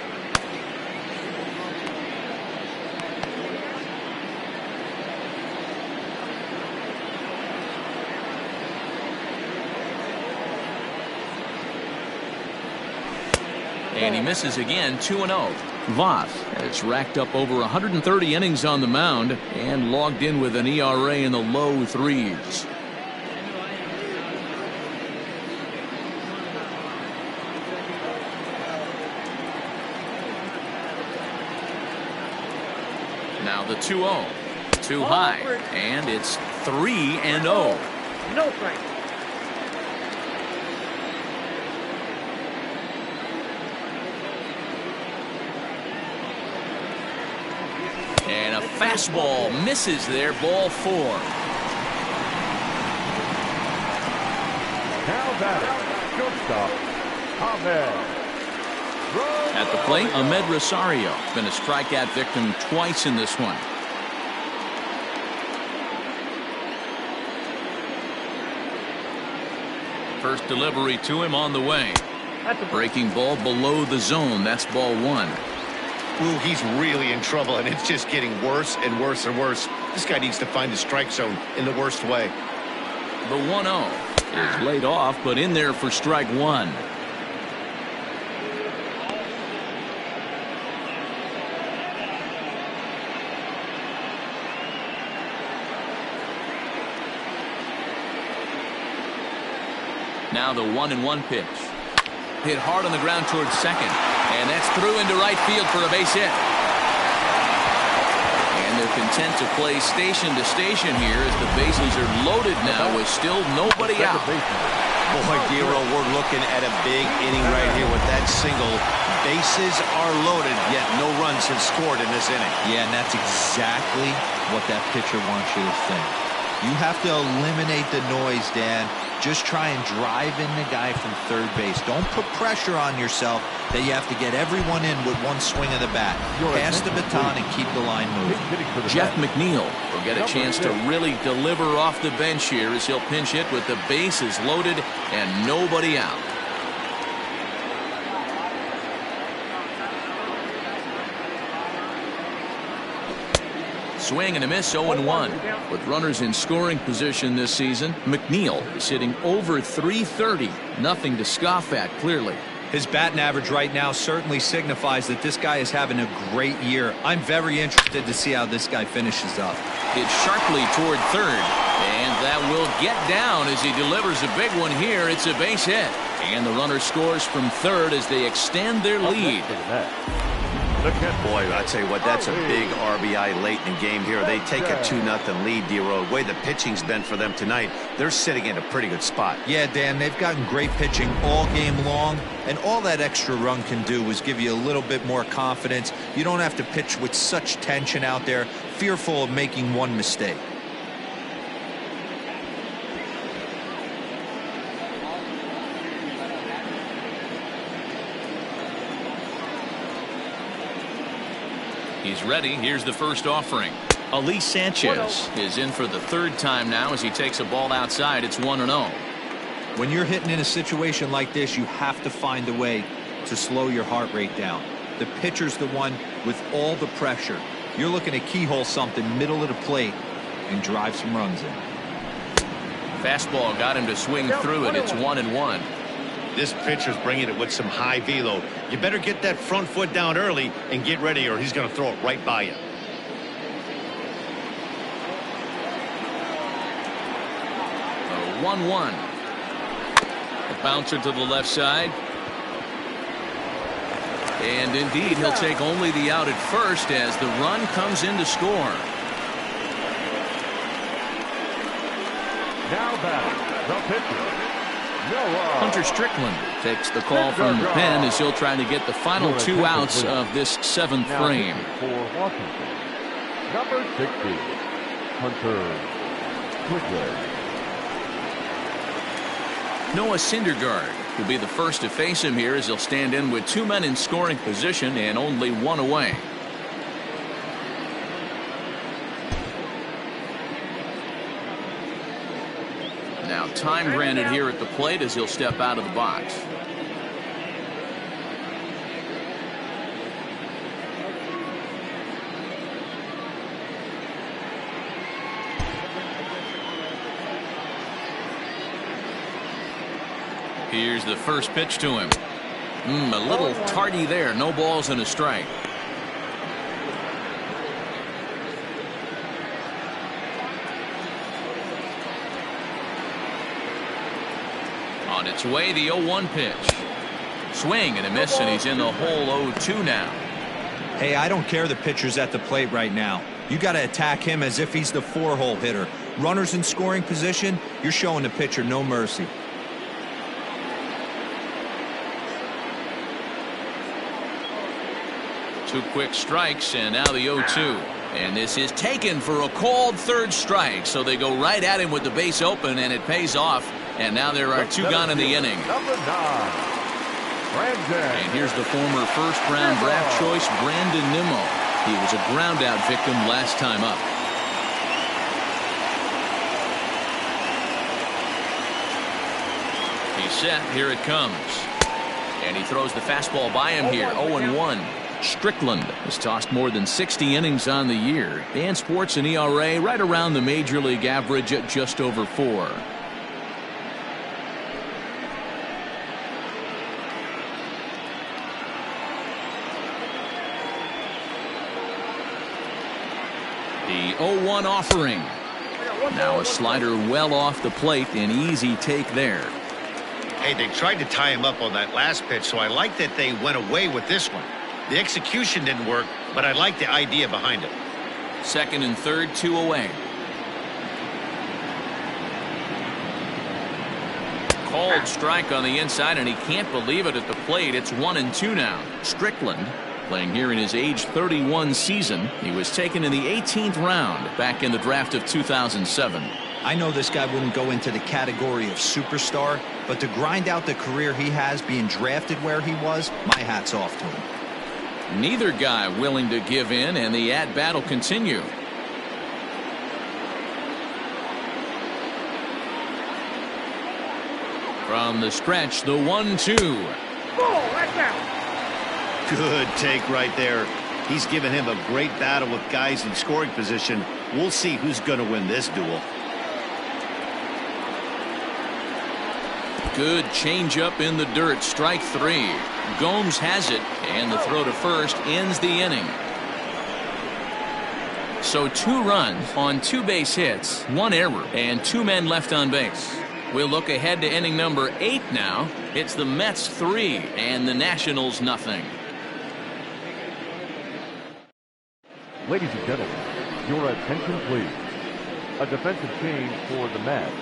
And he misses again, 2-0. Voss has racked up over 130 innings on the mound and logged in with an ERA in the low 3s. Now the 2-0. Too high. And it's 3-0. No strike. And a fastball misses there, ball 4. Now batting, shortstop, At the plate, Ahmed Rosario. Been a strikeout victim twice in this one. First delivery to him on the way. Breaking ball below the zone. That's ball one. Ooh, he's really in trouble, and it's just getting worse and worse and worse. This guy needs to find the strike zone in the worst way. The 1-0 is laid off, but in there for strike one. Now the 1-1 pitch. Hit hard on the ground towards second. And that's through into right field for a base hit. And they're content to play station to station here as the bases are loaded now with still nobody out. Boy, Dero, we're looking at a big inning right here with that single. Bases are loaded, yet no runs have scored in this inning. Yeah, and that's exactly what that pitcher wants you to think. You have to eliminate the noise, Dan. Just try and drive in the guy from third base. Don't put pressure on yourself that you have to get everyone in with one swing of the bat. Pass the baton and keep the line moving. Jeff McNeil will get a chance to really deliver off the bench here as he'll pinch hit with the bases loaded and nobody out. Swing and a miss, 0-1. With runners in scoring position this season, McNeil is hitting over .330. Nothing to scoff at, clearly. His batting average right now certainly signifies that this guy is having a great year. I'm very interested to see how this guy finishes up. Hit sharply toward third, and that will get down as he delivers a big one here. It's a base hit, and the runner scores from third as they extend their lead. Boy, I tell you what, that's a big RBI late in the game here. They take a 2-0 lead, D-Road. The way the pitching's been for them tonight, they're sitting in a pretty good spot. Yeah, Dan, they've gotten great pitching all game long, and all that extra run can do is give you a little bit more confidence. You don't have to pitch with such tension out there, fearful of making one mistake. He's ready. Here's the first offering. Ali Sanchez is in for the third time now as he takes a ball outside. It's 1-0. When you're hitting in a situation like this, you have to find a way to slow your heart rate down. The pitcher's the one with all the pressure. You're looking to keyhole something middle of the plate and drive some runs in. Fastball got him to swing through it. It's 1-1. This pitcher's bringing it with some high velo. You better get that front foot down early and get ready, or he's going to throw it right by you. A 1-1. A bouncer to the left side. And indeed, he'll take only the out at first as the run comes in to score. Now batting, the pitcher. Hunter Strickland takes the call from the pen as he'll try to get the final two outs of this seventh frame. For Washington, number 60, Hunter Strickland. Noah Syndergaard will be the first to face him here as he'll stand in with two men in scoring position and only one away. Now time granted here at the plate as he'll step out of the box. Here's the first pitch to him. A little tardy there. No balls and a strike. On its way, the 0-1 pitch. Swing and a miss, and he's in the hole 0-2 now. Hey, I don't care the pitcher's at the plate right now. You got to attack him as if he's the four-hole hitter. Runners in scoring position, you're showing the pitcher no mercy. Two quick strikes, and now the 0-2. And this is taken for a called third strike. So they go right at him with the base open, and it pays off. And now there are two gone in the inning. Number 9. And here's the former first-round draft choice, Nimmo. He was a ground-out victim last time up. He's set. Here it comes. And he throws the fastball by him here. 0-1. Strickland has tossed more than 60 innings on the year and sports an ERA right around the major league average at just over 4. The 0-1 offering. Now a slider well off the plate, an easy take there. Hey, they tried to tie him up on that last pitch, so I like that they went away with this one. The execution didn't work, but I like the idea behind it. Second and third, 2 away. Called strike on the inside, and he can't believe it at the plate. It's 1-2 now. Strickland, playing here in his age 31 season. He was taken in the 18th round back in the draft of 2007. I know this guy wouldn't go into the category of superstar, but to grind out the career he has being drafted where he was, my hat's off to him. Neither guy willing to give in, and the at-bat will continue. From the stretch, the 1-2. Good take right there. He's given him a great battle with guys in scoring position. We'll see who's going to win this duel. Good changeup in the dirt. Strike 3. Gomes has it, and the throw to first ends the inning. So 2 runs on 2 base hits, 1 error, and 2 men left on base. We'll look ahead to inning number 8 now. It's the Mets 3 and the Nationals nothing. Ladies and gentlemen, your attention please. A defensive change for the Mets.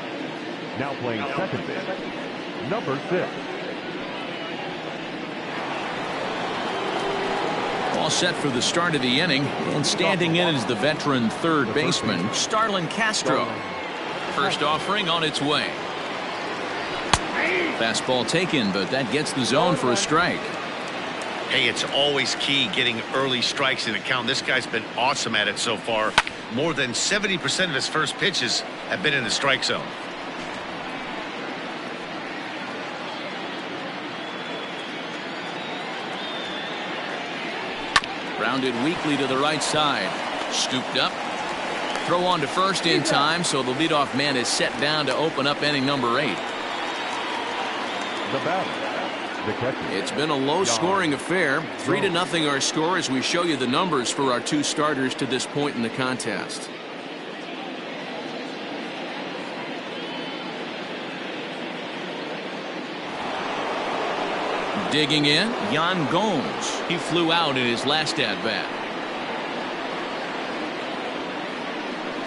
Now playing second base, number 6. All set for the start of the inning, and standing in is the veteran third baseman, Starlin Castro. First offering on its way. Fastball taken, but that gets the zone for a strike. Hey, it's always key getting early strikes in a count. This guy's been awesome at it so far. More than 70% of his first pitches have been in the strike zone. Grounded weakly to the right side. Scooped up. Throw on to first in time, so the leadoff man is set down to open up inning number 8. The batter, the catcher. It's been a low-scoring affair. 3-0 our score as we show you the numbers for our 2 starters to this point in the contest. Digging in, Yan Gomes. He flew out in his last at-bat.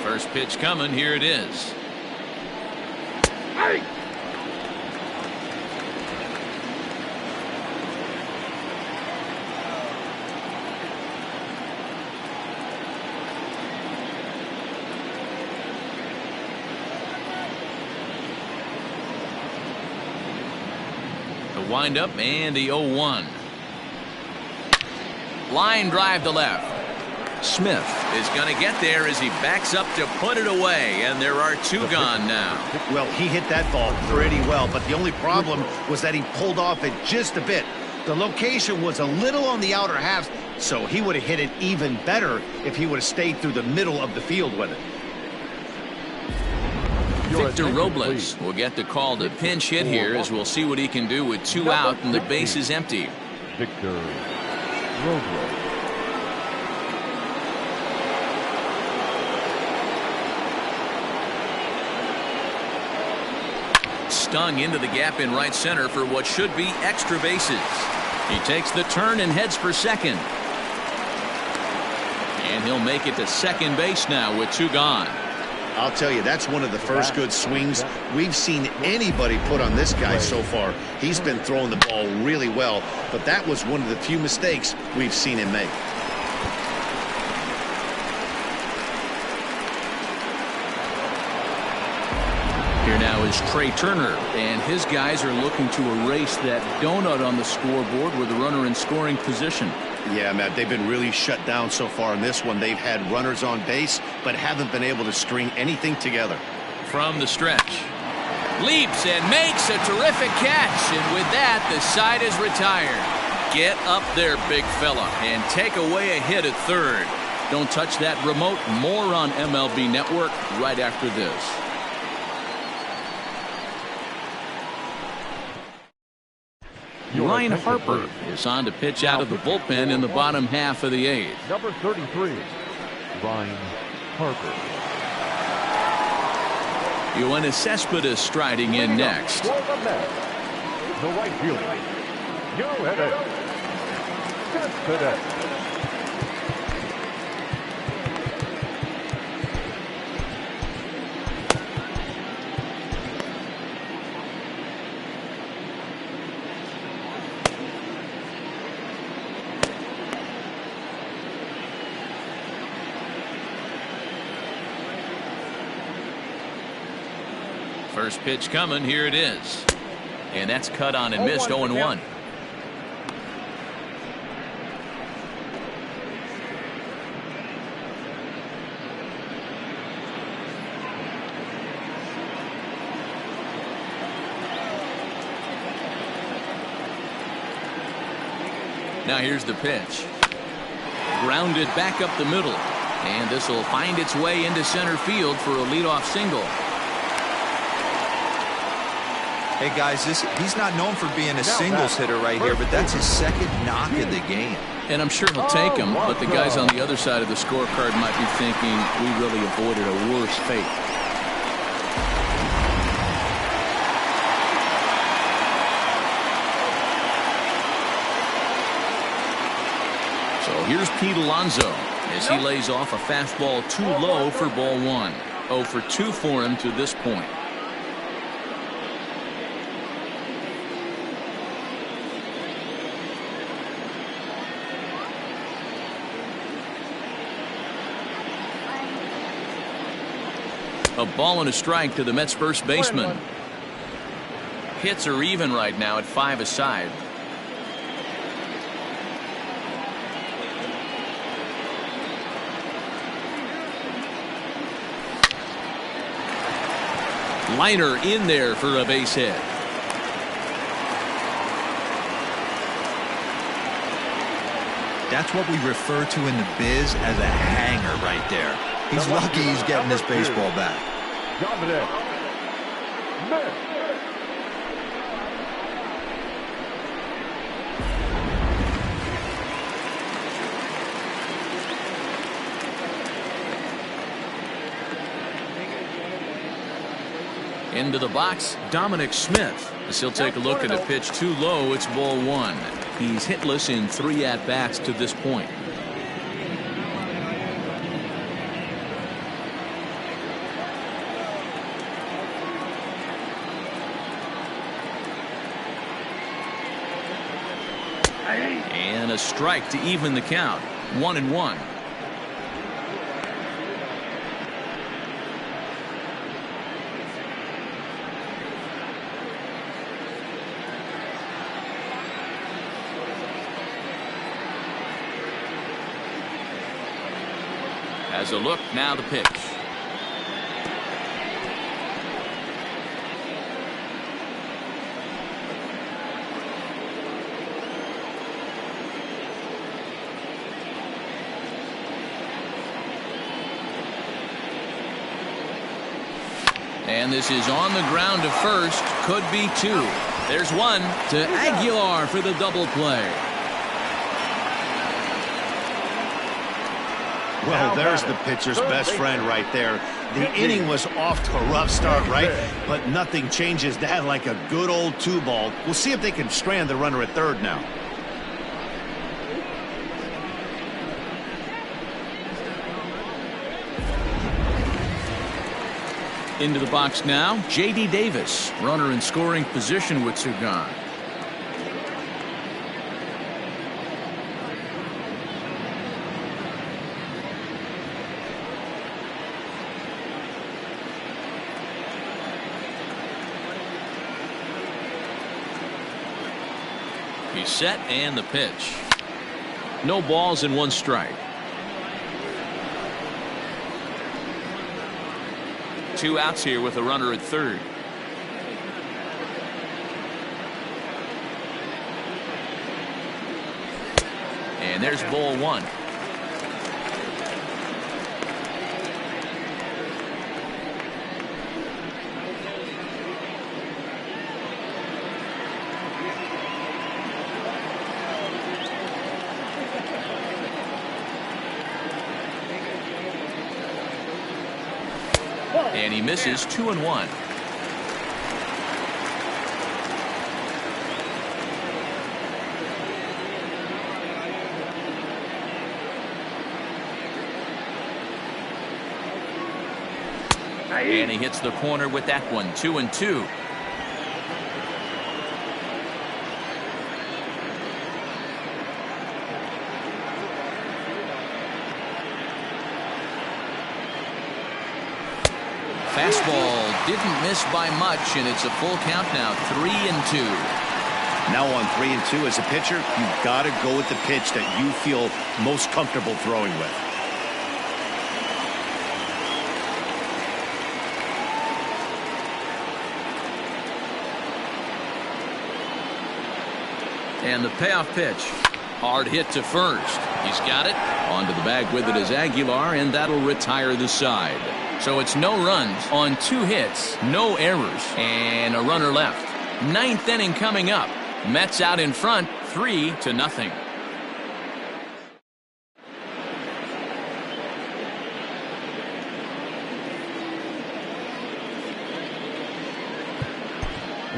First pitch coming. Here it is. Hey! Wind up and the 0-1. Line drive to left. Smith is going to get there as he backs up to put it away, and there are 2 gone now. Well, he hit that ball pretty well, but the only problem was that he pulled off it just a bit. The location was a little on the outer half, so he would have hit it even better if he would have stayed through the middle of the field with it. Victor Robles will get the call to pinch hit here, as we'll see what he can do with 2 out and the base is empty. Victor Robles. Stung into the gap in right center for what should be extra bases. He takes the turn and heads for second. And he'll make it to second base now with 2 gone. I'll tell you, that's one of the first good swings we've seen anybody put on this guy so far. He's been throwing the ball really well, but that was one of the few mistakes we've seen him make. Here now is Trey Turner, and his guys are looking to erase that donut on the scoreboard with a runner in scoring position. Yeah, Matt, they've been really shut down so far in this one. They've had runners on base, but haven't been able to string anything together. From the stretch. Leaps and makes a terrific catch, and with that, the side is retired. Get up there, big fella, and take away a hit at third. Don't touch that remote. More on MLB Network right after this. Ryan Harper is on to pitch out of the bullpen in the bottom half of the eighth. Number 33, Ryan Harper. Yoenis Cespedes striding in next. For the Mets, the right fielder, Yoenis Cespedes. First pitch coming. Here it is. And that's cut on and missed. 0-1. Now here's the pitch. Grounded back up the middle. And this will find its way into center field for a leadoff single. Hey guys, he's not known for being a singles hitter right here, but that's his second knock of the game. And I'm sure he'll take him, but the guys on the other side of the scorecard might be thinking we really avoided a worse fate. So here's Pete Alonso as he lays off a fastball too low for ball one. 0 for 2 for him to this point. A ball and a strike to the Mets first baseman. Hits are even right now at 5 aside. Liner in there for a base hit. That's what we refer to in the biz as a hanger right there. He's lucky he's getting this baseball back. Dominic. Into the box, Dominic Smith. As he'll take a look at a pitch too low, it's ball one. He's hitless in 3 at-bats to this point. And a strike to even the count. 1-1. As a look, now the pitch. And this is on the ground to first. Could be 2. There's 1 to Aguilar for the double play. Well, there's the pitcher's best friend right there. The inning was off to a rough start, right? But nothing changes that like a good old 2-ball. We'll see if they can strand the runner at third now. Into the box now, J.D. Davis, runner in scoring position with 2 gone. He's set and the pitch. No balls and 1 strike. 2 outs here with a runner at third. And there's ball 1. And he misses 2-1. And he hits the corner with that one. 2-2. Fastball didn't miss by much, and it's a full count now. 3-2. Now on 3-2 as a pitcher, you've got to go with the pitch that you feel most comfortable throwing with. And the payoff pitch. Hard hit to first. He's got it. Onto the bag with it is Aguilar, and that'll retire the side. So it's no runs on 2 hits, no errors, and a runner left. 9th inning coming up. Mets out in front, 3-0.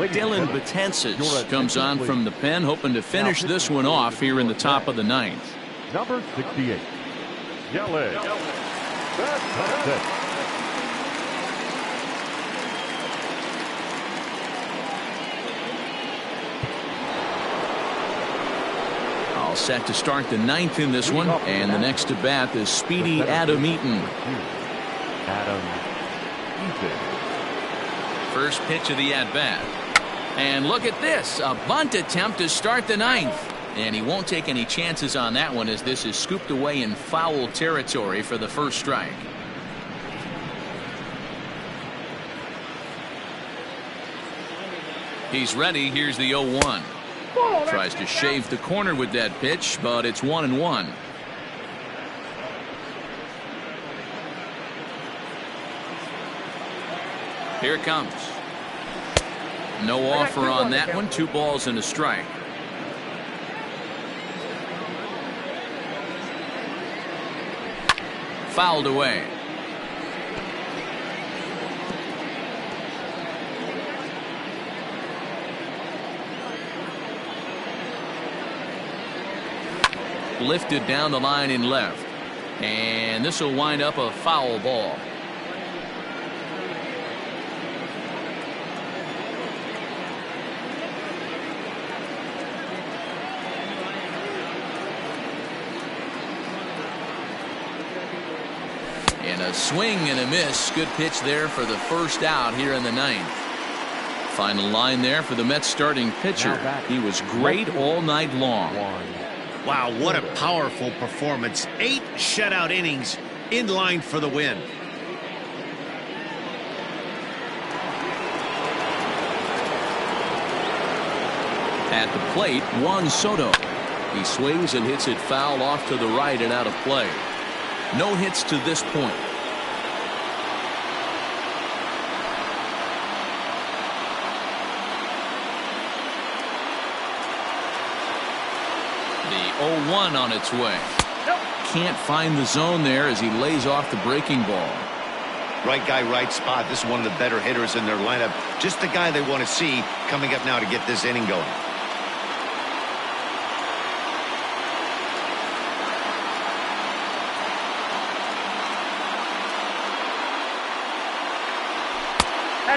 Dylan Betances comes on from the pen, hoping to finish this one off here in the top of the 9th. Number 68, Dylan Betances. All set to start the 9th in this one, and the next to bat is speedy Adam Eaton. First pitch of the at-bat. And look at this, a bunt attempt to start the 9th. And he won't take any chances on that one, as this is scooped away in foul territory for the first strike. He's ready. Here's the 0-1. Tries to shave the corner with that pitch, but it's 1-1. Here it comes. No offer on that one. 2 balls and a strike. Fouled away. Lifted down the line in left. And this will wind up a foul ball. And a swing and a miss. Good pitch there for the first out here in the 9th. Final line there for the Mets starting pitcher. He was great all night long. Wow, what a powerful performance. 8 shutout innings, in line for the win. At the plate, Juan Soto. He swings and hits it foul off to the right and out of play. No hits to this point. The 0-1 on its way. Can't find the zone there as he lays off the breaking ball. Right guy, right spot. This is one of the better hitters in their lineup. Just the guy they want to see coming up now to get this inning going.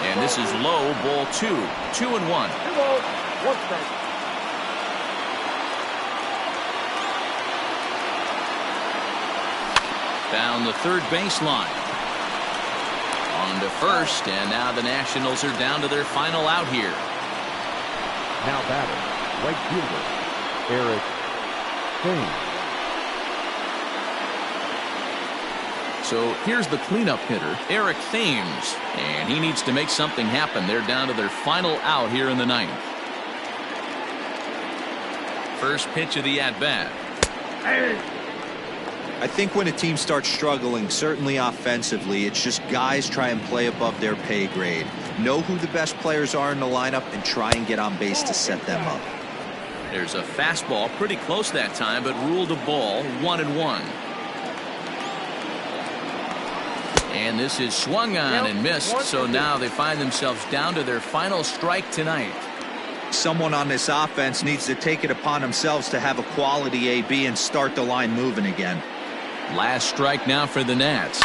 And this is low, ball 2. 2-1. 2 balls, 1 strike. Down the third baseline. On to first, and now the Nationals are down to their final out here. Now batting, right fielder Eric Thames. So here's the cleanup hitter, Eric Thames, and he needs to make something happen. They're down to their final out here in the ninth. First pitch of the at-bat. I think when a team starts struggling, certainly offensively, it's just guys try and play above their pay grade. Know who the best players are in the lineup and try and get on base to set them up. There's a fastball pretty close that time, but ruled a ball, 1-1. And this is swung on and missed, so now they find themselves down to their final strike tonight. Someone on this offense needs to take it upon themselves to have a quality AB and start the line moving again. Last strike now for the Nats.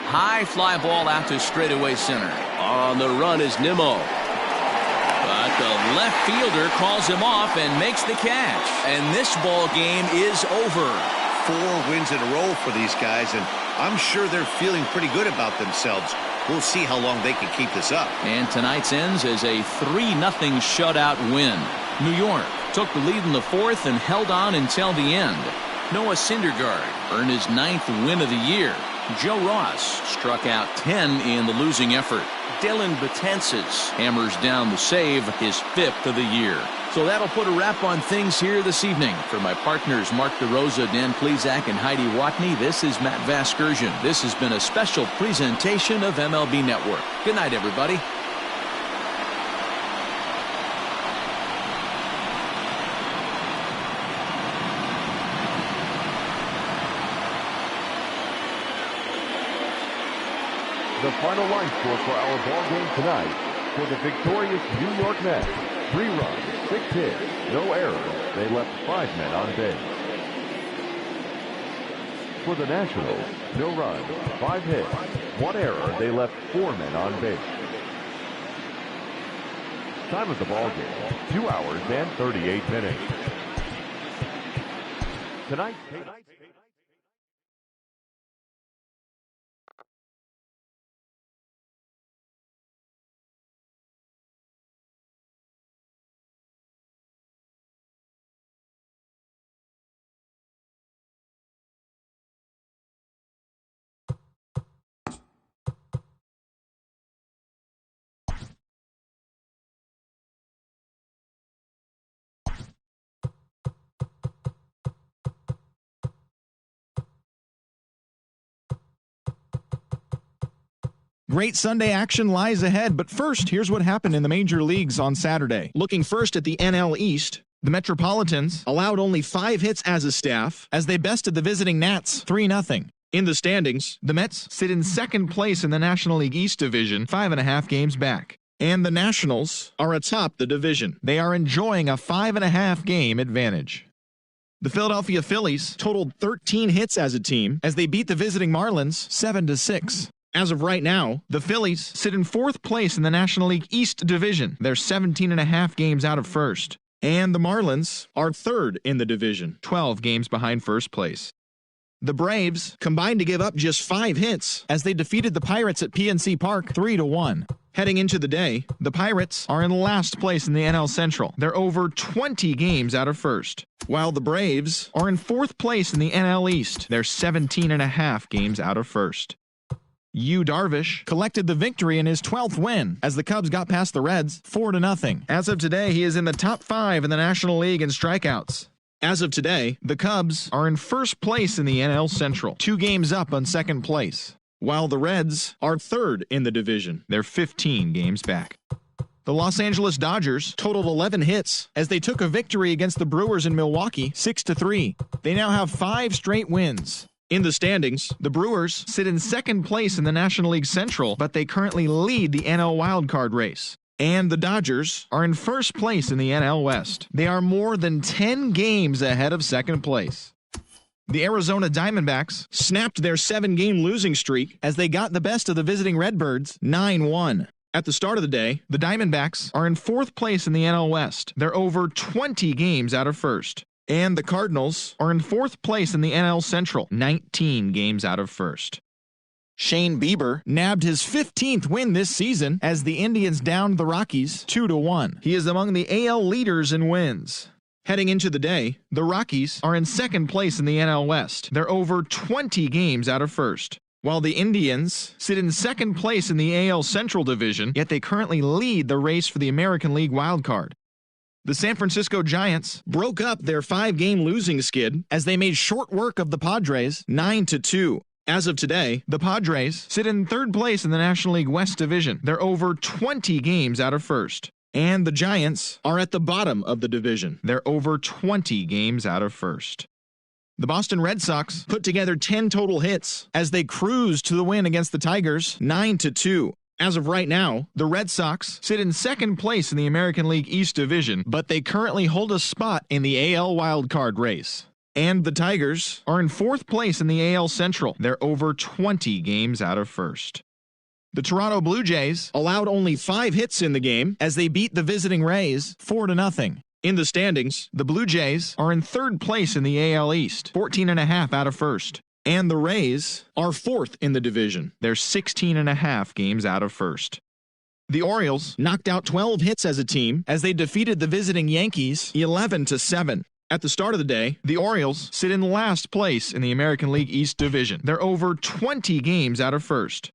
High fly ball out to straightaway center. On the run is Nimmo. But the left fielder calls him off and makes the catch. And this ball game is over. 4 wins in a row for these guys, and I'm sure they're feeling pretty good about themselves. We'll see how long they can keep this up. And tonight's ends as a 3-0 shutout win. New York took the lead in the 4th and held on until the end. Noah Syndergaard earned his 9th win of the year. Joe Ross struck out 10 in the losing effort. Dylan Betances hammers down the save, his 5th of the year. So that'll put a wrap on things here this evening. For my partners Mark DeRosa, Dan Plezak, and Heidi Watney, this is Matt Vasgersian. This has been a special presentation of MLB Network. Good night, everybody. The final line score for our ball game tonight: for the victorious New York Mets, 3 runs, 6 hits, no errors. They left 5 men on base. For the Nationals, no runs, 5 hits, 1 error. They left 4 men on base. Time of the ball game: 2 hours and 38 minutes. Tonight. Great Sunday action lies ahead, but first, here's what happened in the major leagues on Saturday. Looking first at the NL East, the Metropolitans allowed only 5 hits as a staff as they bested the visiting Nats 3-0. In the standings, the Mets sit in second place in the National League East division, 5.5 games back. And the Nationals are atop the division. They are enjoying a 5.5 game advantage. The Philadelphia Phillies totaled 13 hits as a team as they beat the visiting Marlins 7-6. As of right now, the Phillies sit in 4th place in the National League East division. They're 17.5 games out of first. And the Marlins are 3rd in the division, 12 games behind first place. The Braves combined to give up just 5 hits as they defeated the Pirates at PNC Park 3-1. Heading into the day, the Pirates are in last place in the NL Central. They're over 20 games out of first, while the Braves are in 4th place in the NL East. They're 17.5 games out of first. Yu Darvish collected the victory in his 12th win as the Cubs got past the Reds 4-0. As of today, he is in the top 5 in the National League in strikeouts. As of today, the Cubs are in first place in the NL Central, 2 games up on second place, while the Reds are 3rd in the division. They're 15 games back. The Los Angeles Dodgers totaled 11 hits as they took a victory against the Brewers in Milwaukee 6-3. They now have 5 straight wins. In the standings, the Brewers sit in second place in the National League Central, but they currently lead the NL wildcard race. And the Dodgers are in first place in the NL West. They are more than 10 games ahead of second place. The Arizona Diamondbacks snapped their 7-game losing streak as they got the best of the visiting Redbirds 9-1. At the start of the day, the Diamondbacks are in 4th place in the NL West. They're over 20 games out of first. And the Cardinals are in 4th place in the NL Central, 19 games out of first. Shane Bieber nabbed his 15th win this season as the Indians downed the Rockies 2-1. He is among the AL leaders in wins. Heading into the day, the Rockies are in second place in the NL West. They're over 20 games out of first. While the Indians sit in second place in the AL Central Division, yet they currently lead the race for the American League wildcard. The San Francisco Giants broke up their 5-game losing skid as they made short work of the Padres 9-2. As of today, the Padres sit in third place in the National League West Division. They're over 20 games out of first. And the Giants are at the bottom of the division. They're over 20 games out of first. The Boston Red Sox put together 10 total hits as they cruised to the win against the Tigers 9-2. As of right now, the Red Sox sit in second place in the American League East Division, but they currently hold a spot in the AL wildcard race. And the Tigers are in fourth place in the AL Central. They're over 20 games out of first. The Toronto Blue Jays allowed only 5 hits in the game as they beat the visiting Rays 4-0. In the standings, the Blue Jays are in third place in the AL East, 14.5 out of first. And the Rays are fourth in the division. They're 16.5 games out of first. The Orioles knocked out 12 hits as a team as they defeated the visiting Yankees 11-7. At the start of the day, the Orioles sit in last place in the American League East Division. They're over 20 games out of first.